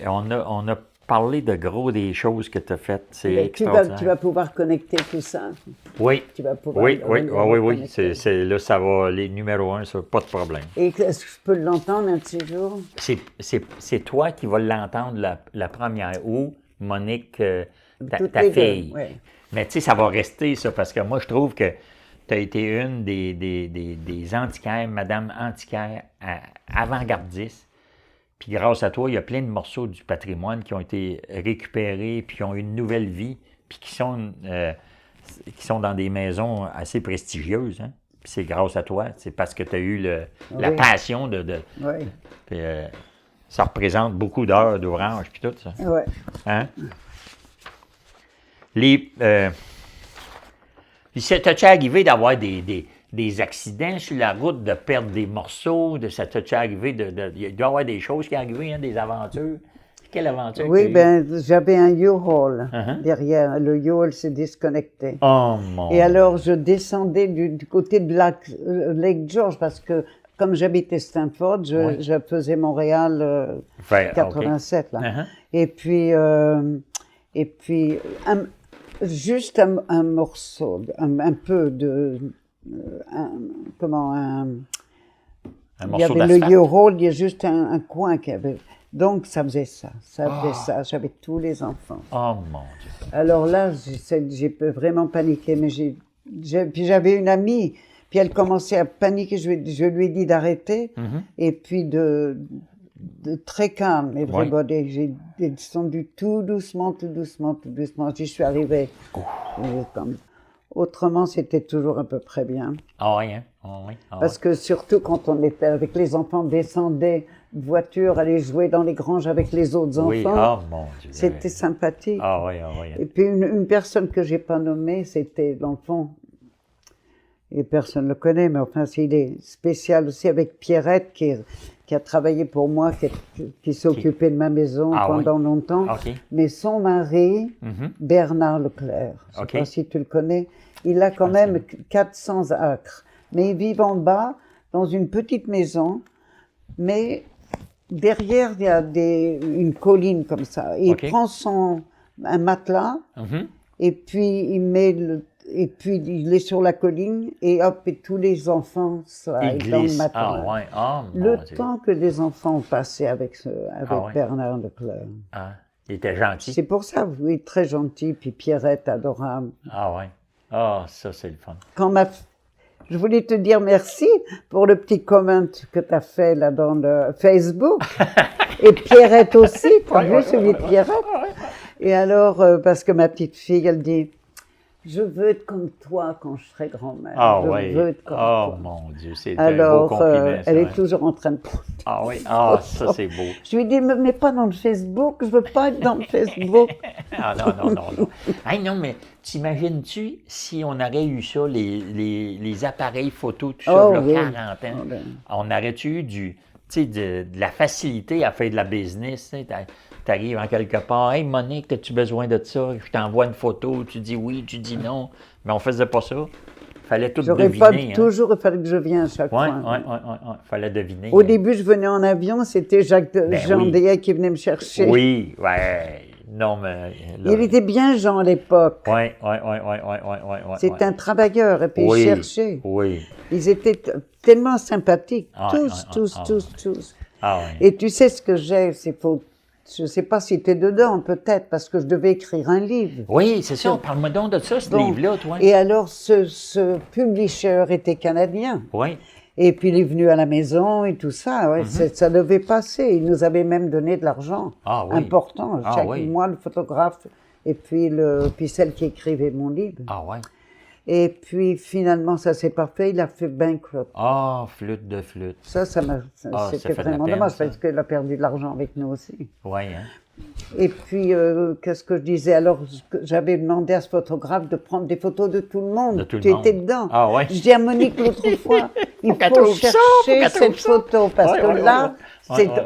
On a parlé de gros des choses que tu as faites. C'est extraordinaire. Tu vas pouvoir connecter tout ça. Oui. Tu vas pouvoir oui. Là, ça va, les numéros 1, ça, pas de problème. Et est-ce que je peux l'entendre un de ces jours? C'est toi qui vas l'entendre la première, ou Monique, ta fille. Oui. Mais tu sais, ça va rester, ça, parce que moi, je trouve que tu as été une des antiquaires, Madame Antiquaire, avant-gardiste. Puis grâce à toi, il y a plein de morceaux du patrimoine qui ont été récupérés, puis qui ont eu une nouvelle vie, puis qui sont dans des maisons assez prestigieuses. Hein? Puis c'est grâce à toi, c'est parce que tu as eu la passion de puis, ça représente beaucoup d'heures d'ouvrage, puis tout ça. Oui. Hein? T'as-tu arrivé d'avoir des accidents sur la route, de perdre des morceaux, ça t'as-tu arrivé il doit y avoir des choses qui arrivent, hein, des aventures. Quelle aventure? Oui, j'avais un U-Haul derrière. Le U-Haul s'est disconnecté. Oh mon! Et alors, je descendais du côté de Lake George parce que, comme j'habitais Stanford, je faisais Montréal 87, là. Et puis juste un morceau, un peu de... il y avait le U-Haul, il y a juste un coin qui avait... Donc, ça faisait ça. J'avais tous les enfants. Oh, mon Dieu. Alors là, j'ai vraiment paniqué. Mais puis j'avais une amie, puis elle commençait à paniquer. Je lui ai dit d'arrêter. Et puis de très calme, everybody. J'ai descendu tout doucement. J'y suis arrivée. Autrement, c'était toujours à peu près bien. Ah oui, hein? Parce que surtout quand on était avec les enfants, descendait de voiture, aller jouer dans les granges avec les autres enfants. Oui, oh mon Dieu. C'était sympathique. Ah oui. Et puis une personne que j'ai pas nommée, c'était l'enfant. Et personne ne le connaît, mais enfin, il est spécial aussi avec Pierrette qui a travaillé pour moi, qui s'est occupé de ma maison pendant longtemps. Mais son mari, Bernard Leclerc, je ne sais pas si tu le connais, il a quand même 400 acres. Mais il vit en bas, dans une petite maison, mais derrière, il y a une colline comme ça. Il prend un matelas, et puis et puis il est sur la colline, et hop, et tous les enfants slident dans le matelas. Le temps que les enfants ont passé avec Bernard Leclerc. Il était gentil. C'est pour ça, oui, très gentil, puis Pierrette, adorable. Ah ouais. Ah, ça, c'est le fun. Je voulais te dire merci pour le petit comment que tu as fait là dans le Facebook. Et Pierrette aussi, tu as vu celui de Pierrette? Et alors, parce que ma petite fille, elle dit, je veux être comme toi quand je serai grand-mère. Ah je oui. veux être comme toi. Mon Dieu, c'est alors, un beau compliment. Elle est toujours en train de... Ah oui, ah, ça c'est beau. Je lui dis, me mets pas dans le Facebook, je veux pas être dans le Facebook. Ah non. Hey, non, mais t'imagines-tu si on aurait eu ça, les appareils photo, tout ça, là, 40 ans, on aurait-tu eu de la facilité à faire de la business, tu arrives en quelque part, « Hey, Monique, as-tu besoin de ça? Je t'envoie une photo, tu dis oui, tu dis non. » Mais on faisait pas ça. Fallait tout deviner. Toujours, il fallait que je vienne à chaque fois. Oui. Fallait deviner. Au début, je venais en avion, c'était Jean Déa qui venait me chercher. Oui, ouais. Non, mais... Là, il était bien Jean à l'époque. Oui. C'était un travailleur, et puis il cherchait. Oui. Ils étaient tellement sympathiques, tous. Ah oui. Et tu sais ce que j'ai, c'est faux. Je ne sais pas si tu es dedans, peut-être, parce que je devais écrire un livre. Oui, c'est ça. Parle-moi donc de ça, ce livre-là, toi. Et alors, ce publisher était canadien. Oui. Et puis, il est venu à la maison et tout ça. Ouais, ça devait passer. Il nous avait même donné de l'argent important. Chaque mois, le photographe et puis celle qui écrivait mon livre. Ah oui. Et puis, finalement, ça s'est pas fait. Il a fait bankrupt. Ah, flûte de flûte. C'était vraiment dommage parce qu'il a perdu de l'argent avec nous aussi. Oui, hein. Et puis, qu'est-ce que je disais? Alors, j'avais demandé à ce photographe de prendre des photos de tout le monde. Tu étais dedans. Ah oui. Je dis à Monique l'autre fois, il faut chercher cette photo parce que là,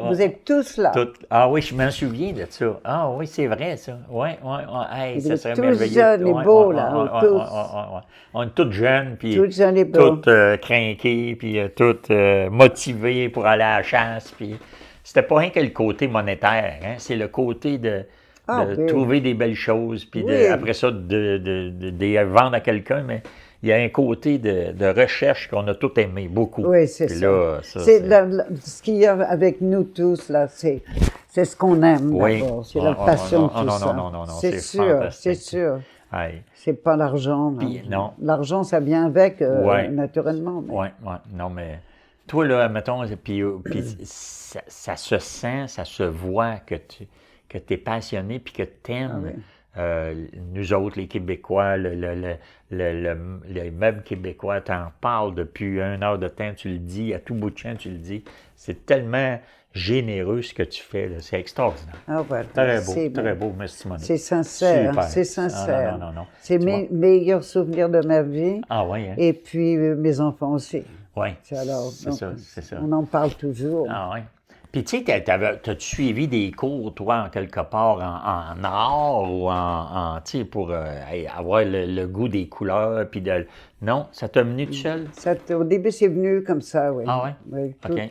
vous êtes tous là. Ah oui, je m'en souviens de ça. Ah oui, c'est vrai, ça. Oui. Hey, ça serait merveilleux. Tous jeunes et beaux, là. On est tous jeunes, puis tous jeunes et beaux. Tous crinqués, puis tous motivés pour aller à la chasse, puis... C'était pas rien que le côté monétaire, hein? C'est le côté de trouver des belles choses, puis après ça, de les vendre à quelqu'un, mais il y a un côté de recherche qu'on a tout aimé, beaucoup. Oui, c'est ça. Là, ce qu'il y a avec nous tous, là, c'est ce qu'on aime d'abord, c'est la passion de tout ça. Non, c'est sûr, c'est sûr. C'est pas l'argent. Non. L'argent, ça vient avec, naturellement. Oui, non, mais... Toi, là, mettons, puis ça se sent, ça se voit que tu es passionné puis que tu aimes nous autres, les Québécois, le meuble québécois, tu en parles depuis 1 heure de temps, tu le dis, à tout bout de champ, tu le dis. C'est tellement généreux ce que tu fais, là. C'est extraordinaire. Très beau, merci Monique. C'est sincère, super. C'est sincère. Non. C'est mes meilleurs souvenirs de ma vie. Ah oui, hein? Et puis mes enfants aussi. Oui, c'est ça. On en parle toujours. Ah oui. Puis tu sais, t'as-tu suivi des cours, toi, en quelque part, en art ou tu sais, pour avoir le goût des couleurs, puis de... Non? Ça t'a venu tout seul? Au début, c'est venu comme ça, oui. Ah oui? Oui, OK.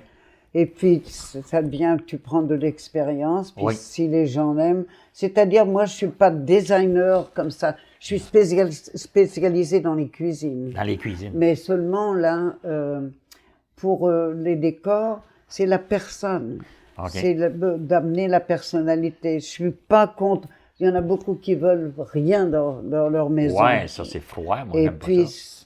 Et puis, ça devient que tu prends de l'expérience, puis si les gens l'aiment... C'est-à-dire, moi, je suis pas designer comme ça. Je suis spécialisée dans les cuisines. Dans les cuisines. Mais seulement, là, pour les décors, c'est la personne. Okay. C'est d'amener la personnalité. Je suis pas contre... Il y en a beaucoup qui veulent rien dans leur maison. Oui, ça, c'est froid. Moi, j'aime pas ça.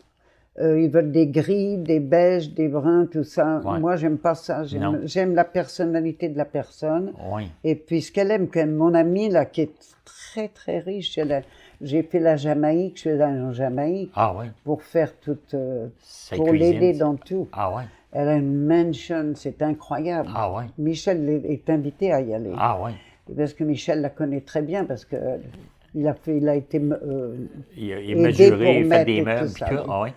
Ils veulent des gris, des beiges, des bruns, tout ça. Ouais. Moi, j'aime pas ça. J'aime la personnalité de la personne. Oui. Et puis, ce qu'elle aime, mon amie, là, qui est très, très riche, j'ai fait la Jamaïque, je suis allée en Jamaïque pour faire pour l'aider dans tout. Ah oui. Elle a une mansion, c'est incroyable. Ah oui. Michel est invité à y aller. Ah oui. Parce que Michel la connaît très bien, parce que il a été il a mesuré, fait des meubles, tout ça, tout. Ah oui.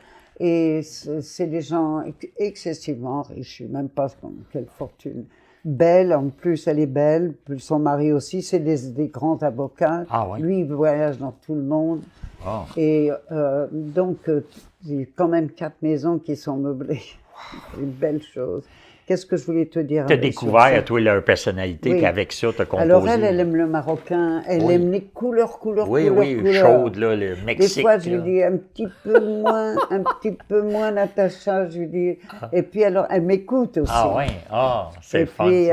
Et c'est des gens excessivement riches, je ne sais même pas quelle fortune. Belle, en plus elle est belle, puis son mari aussi, c'est des grands avocats. Ah oui. Lui, il voyage dans tout le monde. Oh. Et donc, il y a quand même 4 maisons qui sont meublées. Une belle chose. qu'est-ce que je voulais te dire? Tu as découvert, toi, leur personnalité, qu'avec ça, tu as composé. Alors, elle aime le marocain, elle aime les couleurs. Oui, chaudes, là, le Mexique. Des fois, je lui dis un petit peu moins, Natacha, je lui dis. Et puis, alors, elle m'écoute aussi. Ah oui, c'est fun. Puis,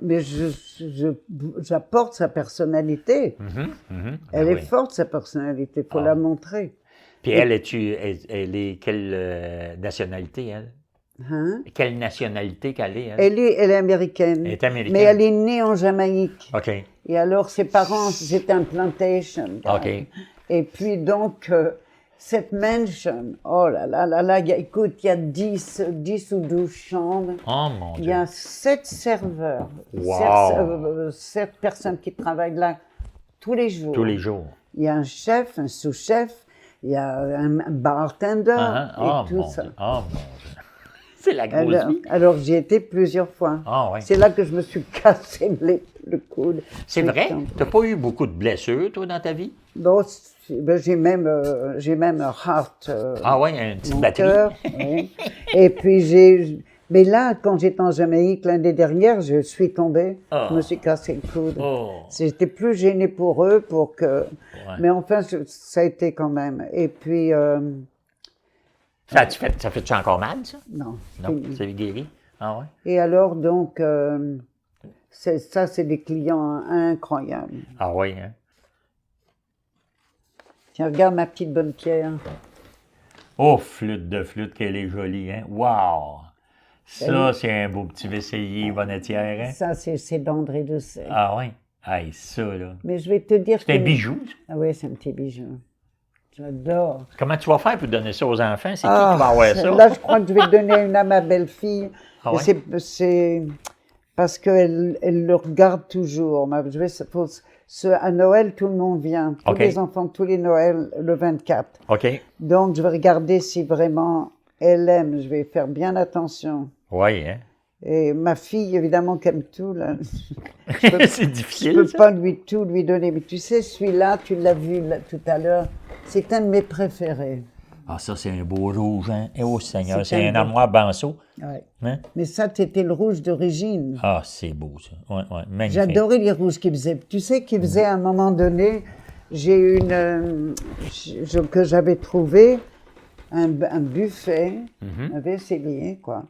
mais j'apporte sa personnalité. Elle est forte, sa personnalité, il faut la montrer. Puis elle est quelle nationalité, elle? Hein? Quelle nationalité qu'elle est, elle? Elle est américaine. Elle est américaine. Mais elle est née en Jamaïque. OK. Et alors, ses parents, c'était un plantation. OK. Et puis, donc, cette mansion, oh là là, écoute, il y a 10 ou 12 chambres. Oh, mon Dieu. Il y a 7 serveurs. Wow. 7 personnes qui travaillent là tous les jours. Tous les jours. Il y a un chef, un sous-chef, il y a un bartender et tout ça. Oh, mon Dieu. C'est la grosse vie. Alors, j'y étais plusieurs fois. Ah, ouais. C'est là que je me suis cassé le coude. C'est vrai? Tu n'as pas eu beaucoup de blessures, toi, dans ta vie? Bon, j'ai même un heart. Une petite batterie. Cœur, oui. Et puis, mais là, quand j'étais en Jamaïque l'année dernière, je suis tombée. Je me suis cassé le coude. J'étais plus gênée pour eux, mais enfin, ça a été quand même. Et puis... Ça fait-tu encore mal, ça? Non. Non, c'est guéri. Ah ouais? Et alors, donc, c'est des clients incroyables. Ah oui, hein? Tiens, regarde ma petite bonne pierre. Oh, flûte, qu'elle est jolie, hein? Wow! Ça, c'est un beau petit vaisselier bonnetière, hein? Ça, c'est d'André Doucet. Ah oui? Aïe, ça, là. Mais je vais te dire que... C'est un bijou, ça? Ah oui, c'est un petit bijou. J'adore. Comment tu vas faire pour donner ça aux enfants? C'est qui va avoir ça? Là, je crois que je vais donner une à ma belle-fille. Ah ouais? C'est parce qu'elle le regarde toujours. À Noël, tout le monde vient. Tous les enfants, tous les Noëls, le 24. OK. Donc, je vais regarder si vraiment elle aime. Je vais faire bien attention. Oui, hein? Et ma fille, évidemment, qui aime tout, là. C'est difficile. Je ne peux pas tout lui donner. Mais tu sais, celui-là, tu l'as vu là, tout à l'heure, c'est un de mes préférés. Ah, ça, c'est un beau rouge, hein? Eh, oh, Seigneur, c'est un armoire banceau. Ouais. Hein? Mais ça, c'était le rouge d'origine. Ah, c'est beau, ça. Oui, magnifique. J'adorais les rouges qu'il faisait. Tu sais qu'il faisait à un moment donné, j'ai une... que j'avais trouvé un buffet, un vaisselier, quoi.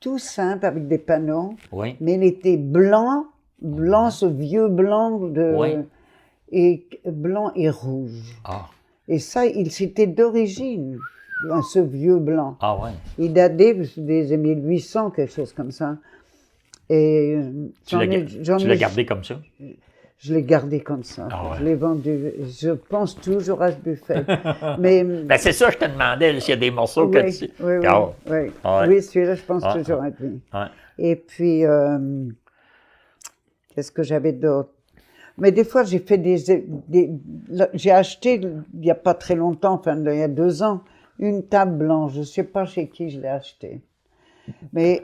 Tout simple, avec des panneaux. Oui. Mais il était blanc, ce vieux blanc et blanc et rouge. Ah. Et ça, c'était d'origine, ce vieux blanc. Ah ouais. Il datait des 1800, quelque chose comme ça. Et tu l'as gardé comme ça? Je l'ai gardé comme ça. Ah ouais. Je l'ai vendu. Je pense toujours à ce buffet. Mais, ben c'est ça, je te demandais s'il y a des morceaux que tu... Oui, celui-là, je pense toujours à lui. Ouais. Et puis, qu'est-ce que j'avais d'autre? Mais des fois, j'ai fait j'ai acheté, il n'y a pas très longtemps, enfin, il y a 2 ans, une table blanche. Je ne sais pas chez qui je l'ai achetée. Mais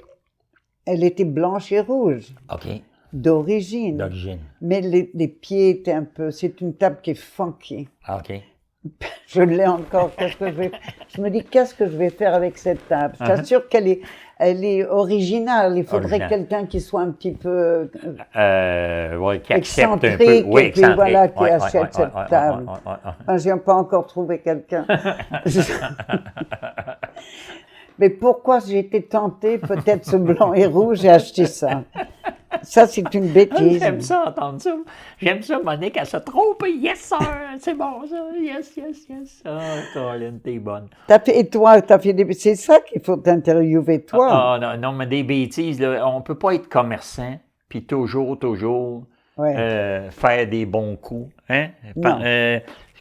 elle était blanche et rouge. OK. D'origine. Mais les pieds étaient un peu... C'est une table qui est funky. Ah, OK. Je l'ai encore. Je me dis, qu'est-ce que je vais faire avec cette table? Je t'assure qu'elle est originale. Il faudrait quelqu'un qui soit un petit peu qui accepte un peu. Oui, et puis voilà, qui achète cette table. Enfin, je n'ai pas encore trouvé quelqu'un. Mais pourquoi j'ai été tentée, peut-être ce blanc et rouge, j'ai acheté ça. Ça, c'est une bêtise. J'aime ça, entendre ça. J'aime ça, Monique, elle se trompe. Yes, sir, c'est bon, ça. Yes. Ah, Caroline, t'es bonne. Et toi, t'as fait des... C'est ça qu'il faut t'interviewer, toi. Non, mais des bêtises, là. On ne peut pas être commerçant, puis toujours faire des bons coups. Hein?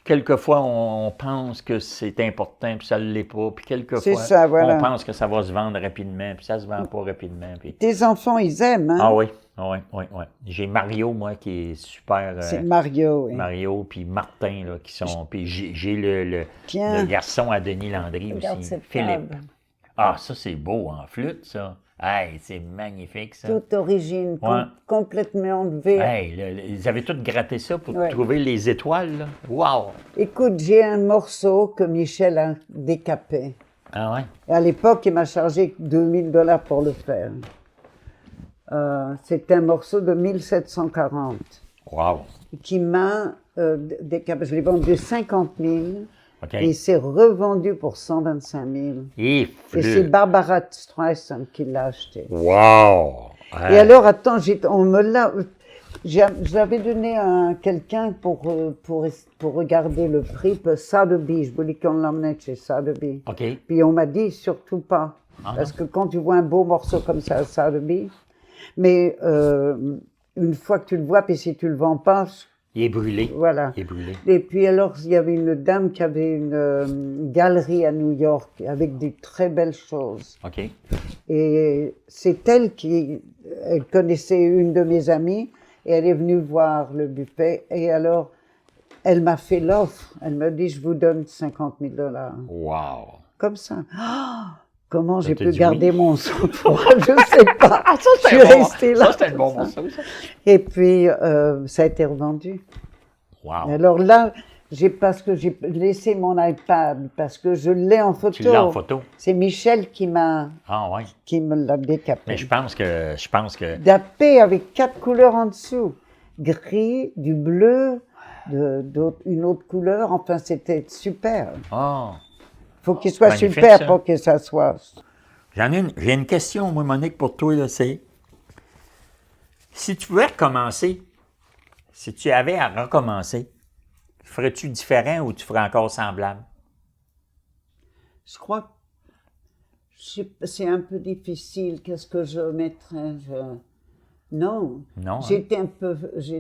Quelquefois, on pense que c'est important, puis ça ne l'est pas. Puis quelquefois, on pense que ça va se vendre rapidement, puis ça ne se vend pas rapidement. Puis... Tes enfants, ils aiment, hein? Ah oui. J'ai Mario, moi, qui est super... c'est Mario, oui. Mario, puis Martin, là, qui sont... Puis j'ai le garçon à Denis Landry aussi, Philippe. Ah, ça, c'est beau en flûte, ça. Hey, c'est magnifique, ça. Toute origine, complètement enlevée. Hey, ils avaient tout gratté ça pour trouver les étoiles, là. Wow! Écoute, j'ai un morceau que Michel a décapé. Ah ouais? Et à l'époque, il m'a chargé $2000 pour le faire. C'était un morceau de 1740. Wow! Qui m'a je l'ai vendu 50 000 Okay. et il s'est revendu pour 125 000. Et c'est Barbara Streisand qui l'a acheté. Wow! Et alors, attends, j'avais donné à quelqu'un pour regarder le prix, Sotheby's. Je voulais qu'on l'emmène chez Sotheby's. Okay. Puis on m'a dit surtout pas. Parce que quand tu vois un beau morceau comme ça à Sotheby's, mais une fois que tu le vois, puis si tu le vends pas, il est brûlé. Voilà. Il est brûlé. Et puis alors, il y avait une dame qui avait une galerie à New York avec des très belles choses. OK. Et c'est elle elle connaissait une de mes amies et elle est venue voir le buffet. Et alors, elle m'a fait l'offre. Elle m'a dit, je vous donne 50 000 $. Wow! Comme ça. Comment j'ai pu dit garder oui. mon sang-froid, je ne sais pas. Ça, je suis restée là. Ça, c'était un bon morceau, ça. Et puis, ça a été revendu. Wow! Alors là, parce que j'ai laissé mon iPad, parce que je l'ai en photo. Tu l'as en photo? C'est Michel qui ouais. qui me l'a décapé. Mais je pense que... Dapé avec 4 couleurs en dessous. Gris, du bleu, une autre couleur. Enfin, c'était super. Oh! Faut qu'il soit Magnifique, super ça. pour que ça soit. J'ai une question, moi, Monique, pour toi, là, c'est... Si tu pouvais recommencer, si tu avais à recommencer, ferais-tu différent ou tu ferais encore semblable? Je crois que c'est un peu difficile. Qu'est-ce que je mettrais? Non. Non. J'étais un peu. Je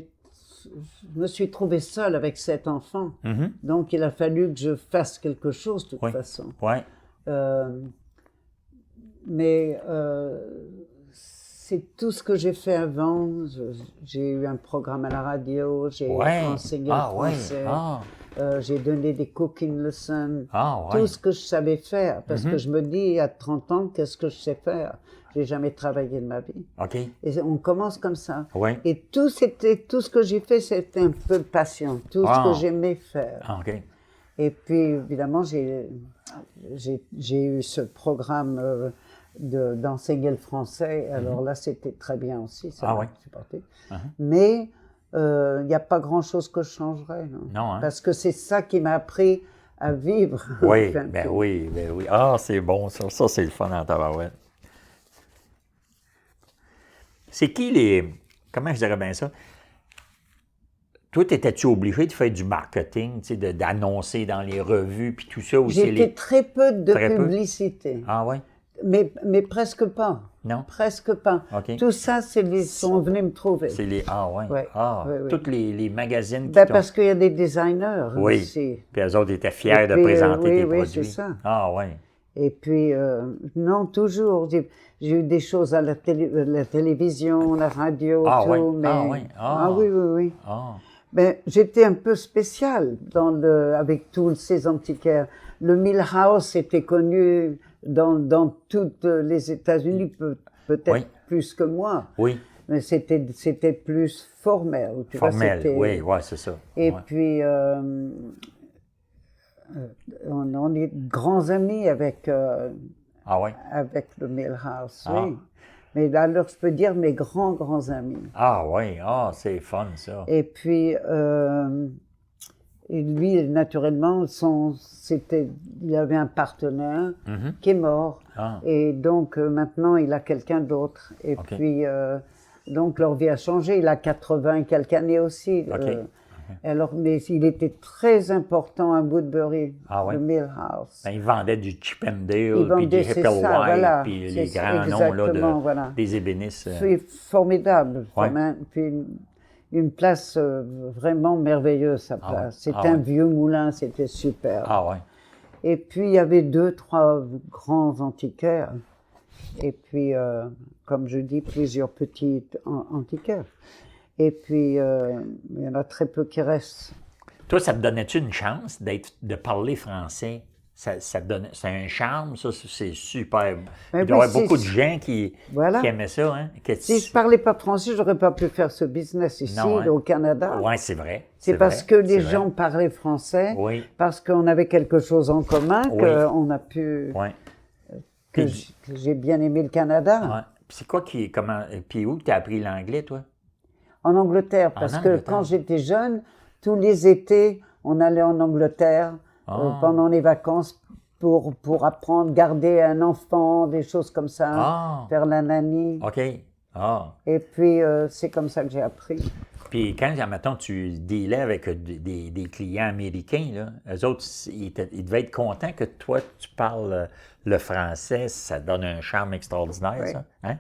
me suis trouvée seule avec 7 enfants. Mm-hmm. Donc, il a fallu que je fasse quelque chose, de toute façon. Oui. Mais c'est tout ce que j'ai fait avant. J'ai eu un programme à la radio, j'ai enseigné le français, j'ai donné des cooking lessons, tout ce que je savais faire. Parce que je me dis, à 30 ans, qu'est-ce que je sais faire? J'ai jamais travaillé de ma vie. OK. Et on commence comme ça. Oui. Et tout ce que j'ai fait, c'était un peu passion, tout ce que j'aimais faire. OK. Et puis, évidemment, j'ai eu ce programme d'enseigner le français. Alors là, c'était très bien aussi, ça m'a supporté. Mais il n'y a pas grand-chose que je changerais. Non, hein? Parce que c'est ça qui m'a appris à vivre. Oui, oui. Ah, c'est bon, ça. Ça, c'est le fun en tabarouette. C'est qui comment je dirais bien ça? Toi, étais-tu obligé de faire du marketing, tu sais, d'annoncer dans les revues puis tout ça? J'ai fait très peu de publicité. Ah oui? Mais presque pas. Non? Presque pas. Okay. Tout ça, sont venus me trouver. Tous les magazines qui parce qu'il y a des designers aussi. Puis eux autres étaient fiers de présenter tes produits. Oui, c'est ça. Ah oui. Et puis, non, toujours. J'ai eu des choses à la télévision, la radio, tout. Mais... oui. Ben, j'étais un peu spéciale avec tous ces antiquaires. Le Millhouse était connu dans toutes les États-Unis, peut-être plus que moi. Oui. Mais c'était plus formel. Formel, oui, c'est ça. Et puis, on est grands amis avec le Millhouse, oui. Mais alors, je peux dire mes grands amis. Ah oui, c'est fun, ça. Et puis, et lui, naturellement, il avait un partenaire qui est mort. Et donc, maintenant, il a quelqu'un d'autre. Et puis, donc, leur vie a changé. Il a 80 et quelques années aussi. Alors, mais il était très important à Woodbury, le Millhouse. Ben, il vendait du Chip and Dale, puis du Hipplewhite, puis les grands noms là, des ébénistes. C'est formidable. Puis une place vraiment merveilleuse, sa place. C'était un vieux moulin, c'était super. Et puis, il y avait 2, 3 grands antiquaires. Et puis, comme je dis, plusieurs petits antiquaires. Et puis, il y en a très peu qui restent. Toi, ça te donnait-tu une chance de parler français? C'est un charme, ça, c'est super. Il doit y avoir beaucoup de gens qui aimaient ça. Hein? Si je ne parlais pas français, je n'aurais pas pu faire ce business ici, au Canada. Oui, c'est vrai. C'est parce que les gens parlaient français, parce qu'on avait quelque chose en commun, qu'on a pu... que j'ai bien aimé le Canada. c'est quoi puis où tu as appris l'anglais, toi? En Angleterre, parce que quand j'étais jeune, tous les étés, on allait en Angleterre pendant les vacances pour apprendre, garder un enfant, des choses comme ça, faire la nanny. OK. Et puis, c'est comme ça que j'ai appris. Puis quand, admettons, tu dealais avec des clients américains, là, eux autres, ils devaient être contents que toi, tu parles le français. Ça donne un charme extraordinaire, ça. Hein?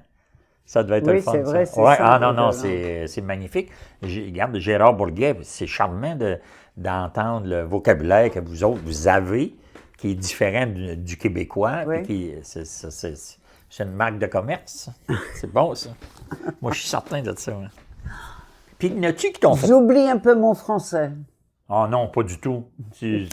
Ça devait être le fun, c'est vrai, ça. c'est Ouais, ça. non, c'est magnifique. Regarde, Gérard Bourguet, c'est charmant d'entendre le vocabulaire que vous autres, vous avez, qui est différent du québécois. Oui. Puis c'est une marque de commerce. C'est bon, ça. Moi, je suis certain de ça. Hein. Puis, n'as-tu qui t'ont fait? J'oublie un peu mon français. Ah non, pas du tout. Tu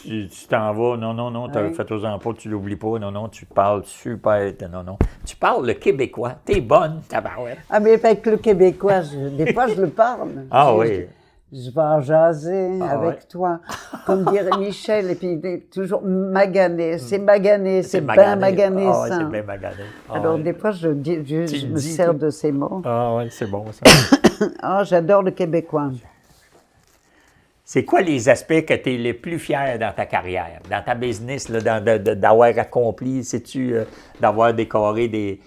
t'en vas, non, fais-toi-en pas, tu l'oublies pas, non, tu parles super, non. Tu parles le québécois, t'es bonne, tabarouette. Ah, mais avec le québécois, des fois, je le parle. Oui. Je vais en jaser avec toi, comme dirait Michel, et puis toujours magané, c'est magané, c'est bien magané, ça. C'est bien magané. Alors, des fois, je me sers de ces mots. Ah oui, c'est bon, ça. J'adore le québécois. C'est quoi les aspects que tu es les plus fier dans ta carrière, dans ta business, là, d'avoir accompli? Sais-tu d'avoir décoré des...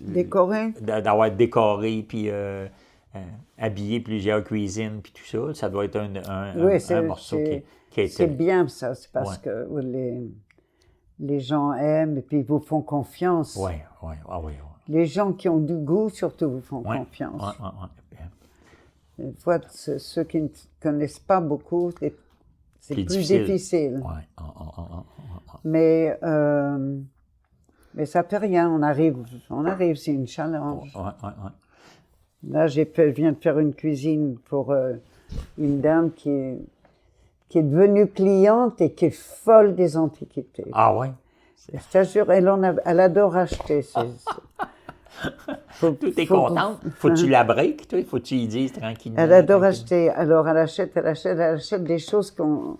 Décoré? D'avoir décoré, puis habillé plusieurs cuisines, puis tout ça. Ça doit être un morceau qui a été... C'est bien, ça. C'est parce que les gens aiment et puis ils vous font confiance. Oui. Les gens qui ont du goût, surtout, vous font confiance. Une fois, ceux qui ne connaissent pas beaucoup, c'est plus difficile. Mais ça fait rien, on arrive, c'est une challenge. Là, je viens de faire une cuisine pour une dame qui est devenue cliente et qui est folle des antiquités. Ah oui? Je t'assure, elle adore acheter. Tu es contente? Faut-tu la break, toi? Faut-tu y dire tranquillement? Elle adore acheter. Alors, elle achète des choses qu'on...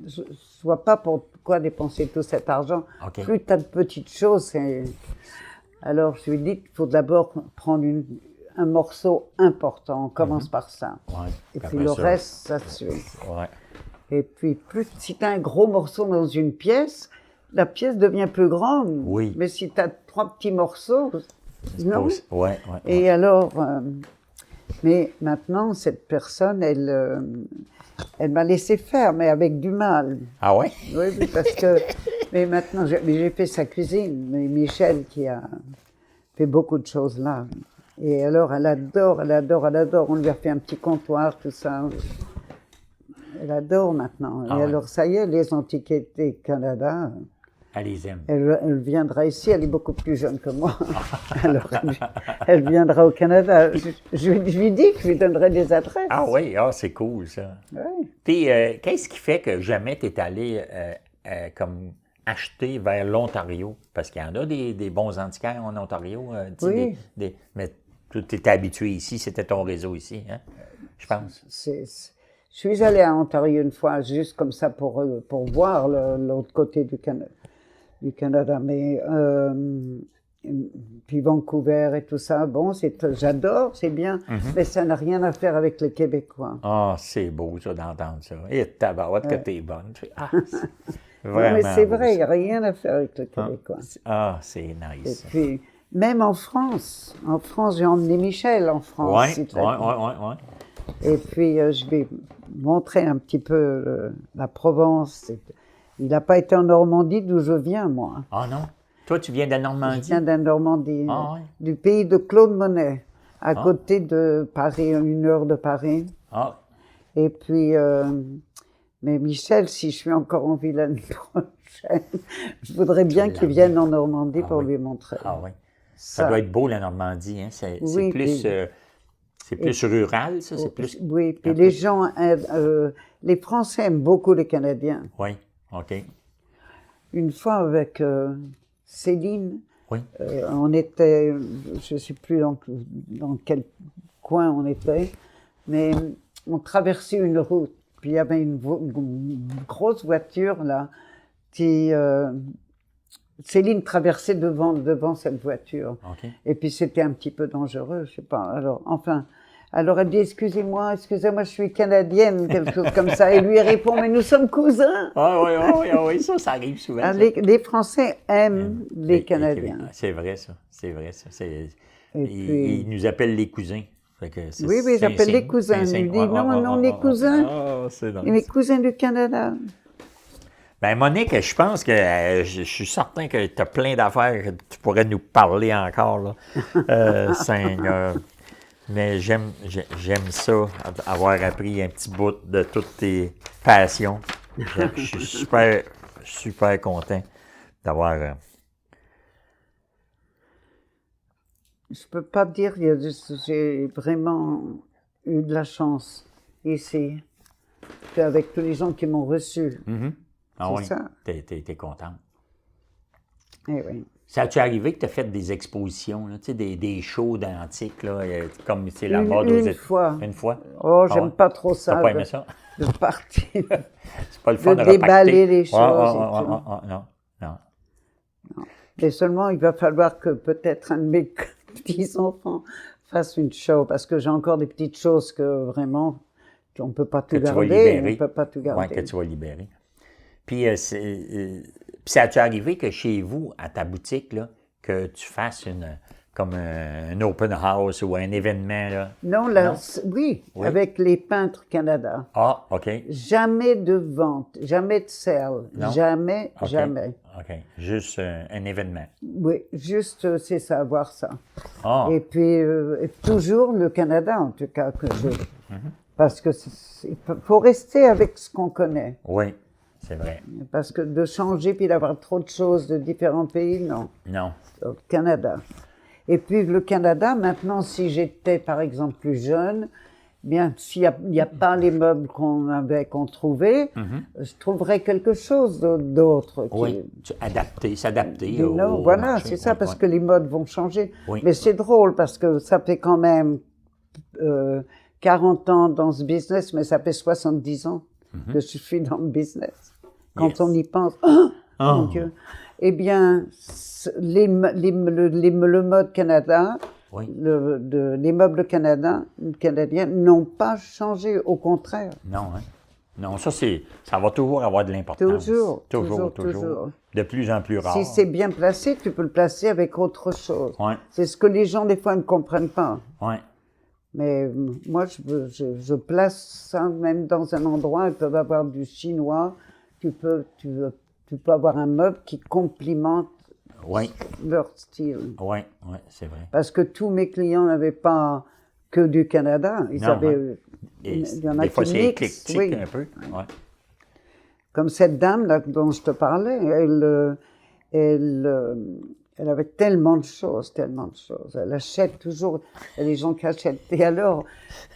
Je ne vois pas pourquoi dépenser tout cet argent. Okay. Plus tu as de petites choses. Alors, je lui dis qu'il faut d'abord prendre un morceau important. On commence par ça. Ouais. Et puis le reste, ça suit. Ouais. Et puis, si tu as un gros morceau dans une pièce, la pièce devient plus grande. Oui. Mais si tu as 3 petits morceaux... Non. Ouais. Et alors, mais maintenant, cette personne, elle m'a laissé faire, mais avec du mal. Ah ouais? Oui, parce que, mais maintenant, j'ai fait sa cuisine, mais Michel qui a fait beaucoup de choses là. Et alors, elle adore. On lui a fait un petit comptoir, tout ça. Elle adore maintenant. Et alors, ça y est, les Antiquités Canada... Elle les aime. Elle viendra ici, elle est beaucoup plus jeune que moi. Alors, elle viendra au Canada. Je lui dis que je lui donnerai des adresses. Ah oui, c'est cool ça. Oui. Puis, qu'est-ce qui fait que jamais tu es allé comme acheter vers l'Ontario? Parce qu'il y en a des bons antiquaires en Ontario. Oui. Mais tu étais habitué ici, c'était ton réseau ici, hein? Je pense. Je suis allée à Ontario une fois, juste comme ça pour voir l'autre côté du Canada, mais puis Vancouver et tout ça, bon, j'adore, c'est bien, mais ça n'a rien à faire avec les Québécois. Ah, c'est beau ça d'entendre ça. Et tabarouette que t'es bonne. Vraiment. Mais c'est vrai, il n'y a rien à faire avec les Québécois. C'est nice. Et puis, même en France, j'ai emmené Michel en France. Oui. Et puis, je vais montrer un petit peu la Provence. Il n'a pas été en Normandie, d'où je viens, moi. Ah non? Toi, tu viens de la Normandie? Je viens de la Normandie, du pays de Claude Monet, à côté de Paris, 1 heure de Paris. Et puis, mais Michel, si je suis encore en vie l'année prochaine, je voudrais bien qu'il vienne en Normandie pour lui montrer. Ah oui. Ça doit être beau, la Normandie. Hein? C'est plus... C'est plus rural, ça? C'est plus... Oui, puis les gens, les Français aiment beaucoup les Canadiens. Oui, OK. Une fois avec Céline, oui. On était, je ne sais plus dans quel coin on était, mais on traversait une route, puis il y avait une grosse voiture là, qui Céline traversait devant cette voiture. Okay. Et puis c'était un petit peu dangereux, je sais pas. Alors elle dit, excusez-moi, je suis canadienne, quelque chose comme ça. Et lui il répond, mais nous sommes cousins. Oui, ça arrive souvent. Ah, les Français aiment les Canadiens. C'est vrai, ça. Ils nous appellent les cousins. Oui, ils appellent les cousins. Ils disent, non, les cousins. Les cousins du Canada. Ben Monique, je pense que je suis certain que tu as plein d'affaires que tu pourrais nous parler encore, là. Mais j'aime ça, avoir appris un petit bout de toutes tes passions. Je suis super content d'avoir... Je peux pas dire, j'ai vraiment eu de la chance ici, avec tous les gens qui m'ont reçu. Mm-hmm. Ah oui, ça. T'es contente. Eh oui. Ça a-tu arrivé que tu as fait des expositions, là, des shows d'antiques, là, comme c'est la mode aux États-Unis? Une fois? Oh, j'aime pas trop ça. T'as pas aimé ça? De partir. C'est pas le fun de déballer les choses. Non. Mais seulement, il va falloir que peut-être un de mes petits-enfants fasse une show, parce que j'ai encore des petites choses que vraiment, on ne peut pas tout garder. On peut pas tout garder. Oui, que tu vas libérer. Puis, ça a-tu arrivé que chez vous, à ta boutique, là, que tu fasses comme un open house ou un événement? Là? Non, oui, avec les peintres Canada. Ah, OK. Jamais de vente, jamais de sale. Non? Jamais. OK. Juste un événement. Oui, juste, c'est ça, voir ça. Ah. Et puis, toujours le Canada, en tout cas, que je... Parce que il faut rester avec ce qu'on connaît. Oui. C'est vrai. Parce que de changer puis d'avoir trop de choses de différents pays, non. Non. Au Canada. Et puis le Canada, maintenant, si j'étais par exemple plus jeune, bien, s'il n'y a pas les meubles qu'on trouvait, je trouverais quelque chose d'autre. Oui, s'adapter. Voilà, c'est ça, parce que les modes vont changer. Oui. Mais c'est drôle parce que ça fait quand même 40 ans dans ce business, mais ça fait 70 ans que je suis dans le business. Quand on y pense, mon Dieu. Eh bien, le mode Canada, les meubles canadiens n'ont pas changé, au contraire. Non, hein? Non, ça va toujours avoir de l'importance. Toujours. De plus en plus rare. Si c'est bien placé, tu peux le placer avec autre chose. Ouais. C'est ce que les gens, des fois, ne comprennent pas. Oui. Mais moi, je place ça même dans un endroit, ils peuvent avoir du chinois, tu peux avoir un meuble qui complimente leur style. Oui, c'est vrai. Parce que tous mes clients n'avaient pas que du Canada. Il y en a des fois, qui c'est éclectique un peu. Ouais. Comme cette dame là dont je te parlais, elle avait tellement de choses. Elle achète toujours. Il y a des gens qui achètent. Et alors,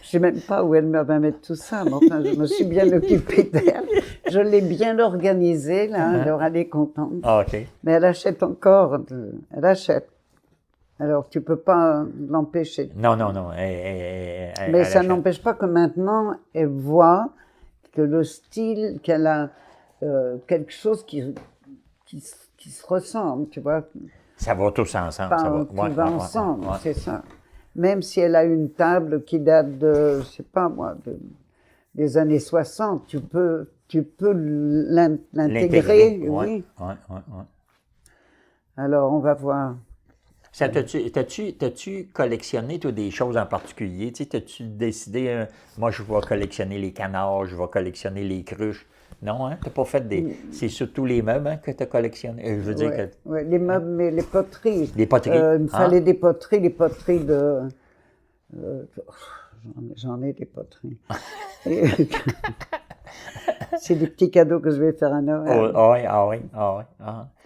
je ne sais même pas où elle va mettre tout ça, mais enfin, je me suis bien occupée d'elle. Je l'ai bien organisée, là, alors elle est contente. Ah, OK. Mais elle achète encore. Elle achète. Alors, tu ne peux pas l'empêcher. Non. Mais ça n'empêche pas que maintenant, elle voit que le style, qu'elle a quelque chose qui se ressemble, tu vois. Ça va tous ensemble. Qui va ensemble, c'est ça. Même si elle a une table qui date de, je sais pas moi, des années 60, tu peux l'intégrer. Oui. Alors, on va voir. T'as-tu collectionné, toi, des choses en particulier? T'as-tu décidé, moi, je vais collectionner les canards, je vais collectionner les cruches? Non, hein? T'as pas fait c'est surtout les meubles que t'as collectionné? Je veux dire que... Oui, les meubles, mais les poteries. Les poteries? Il me fallait des poteries de... j'en ai des poteries. C'est des petits cadeaux que je vais faire à Noël. Ah oui.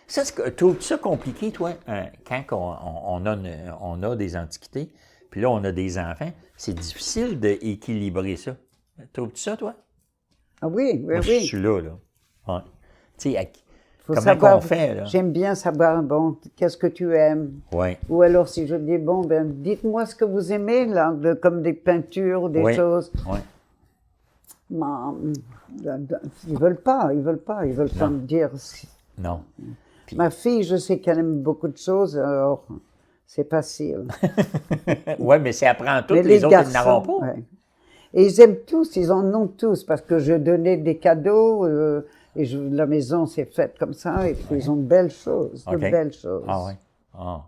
Ça, trouves-tu ça compliqué, toi, quand on a des antiquités, puis là, on a des enfants, c'est difficile d'équilibrer ça. Trouves-tu ça, toi? Ah oui. Je suis là. Ouais. Tu sais, comment savoir, on fait, là? J'aime bien savoir, qu'est-ce que tu aimes? Oui. Ou alors, si je dis, dites-moi ce que vous aimez, là, comme des peintures, des choses. Oui. Ils veulent pas me dire. Non. Puis... Ma fille, je sais qu'elle aime beaucoup de choses, alors c'est facile. Oui, mais si elle prend toutes, mais les autres, garçons, ils n'auront pas. Ouais. Et ils aiment tous, ils en ont tous, parce que je donnais des cadeaux, et la maison s'est faite comme ça, et puis ils ont de belles choses, de belles choses. Ah oui. Ah.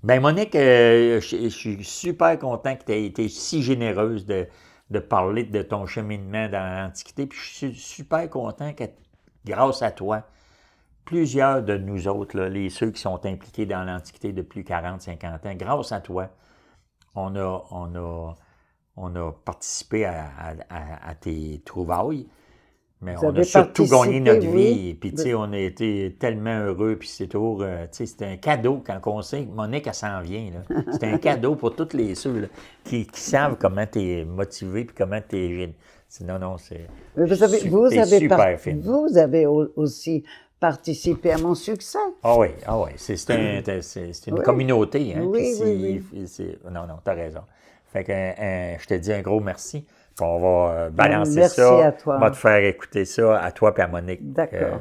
Ben Monique, je suis super content que tu aies été si généreuse de parler de ton cheminement dans l'Antiquité, puis je suis super content que, grâce à toi, plusieurs de nous autres, là, ceux qui sont impliqués dans l'Antiquité depuis 40-50 ans, grâce à toi, on a participé à tes trouvailles, mais on a surtout gagné notre vie. Puis, tu sais, on a été tellement heureux. Puis, c'est toujours, tu sais, c'est un cadeau quand on sait que Monique, elle s'en vient. C'est un cadeau pour tous ceux là, qui savent comment tu es motivé puis comment tu es. Non, c'est. Vous avez aussi participé à mon succès. Ah oui. C'est une communauté. Hein, oui. Non, tu as raison. Fait que je te dis un gros merci. On va balancer merci ça. À toi. On va te faire écouter ça à toi et à Monique. D'accord.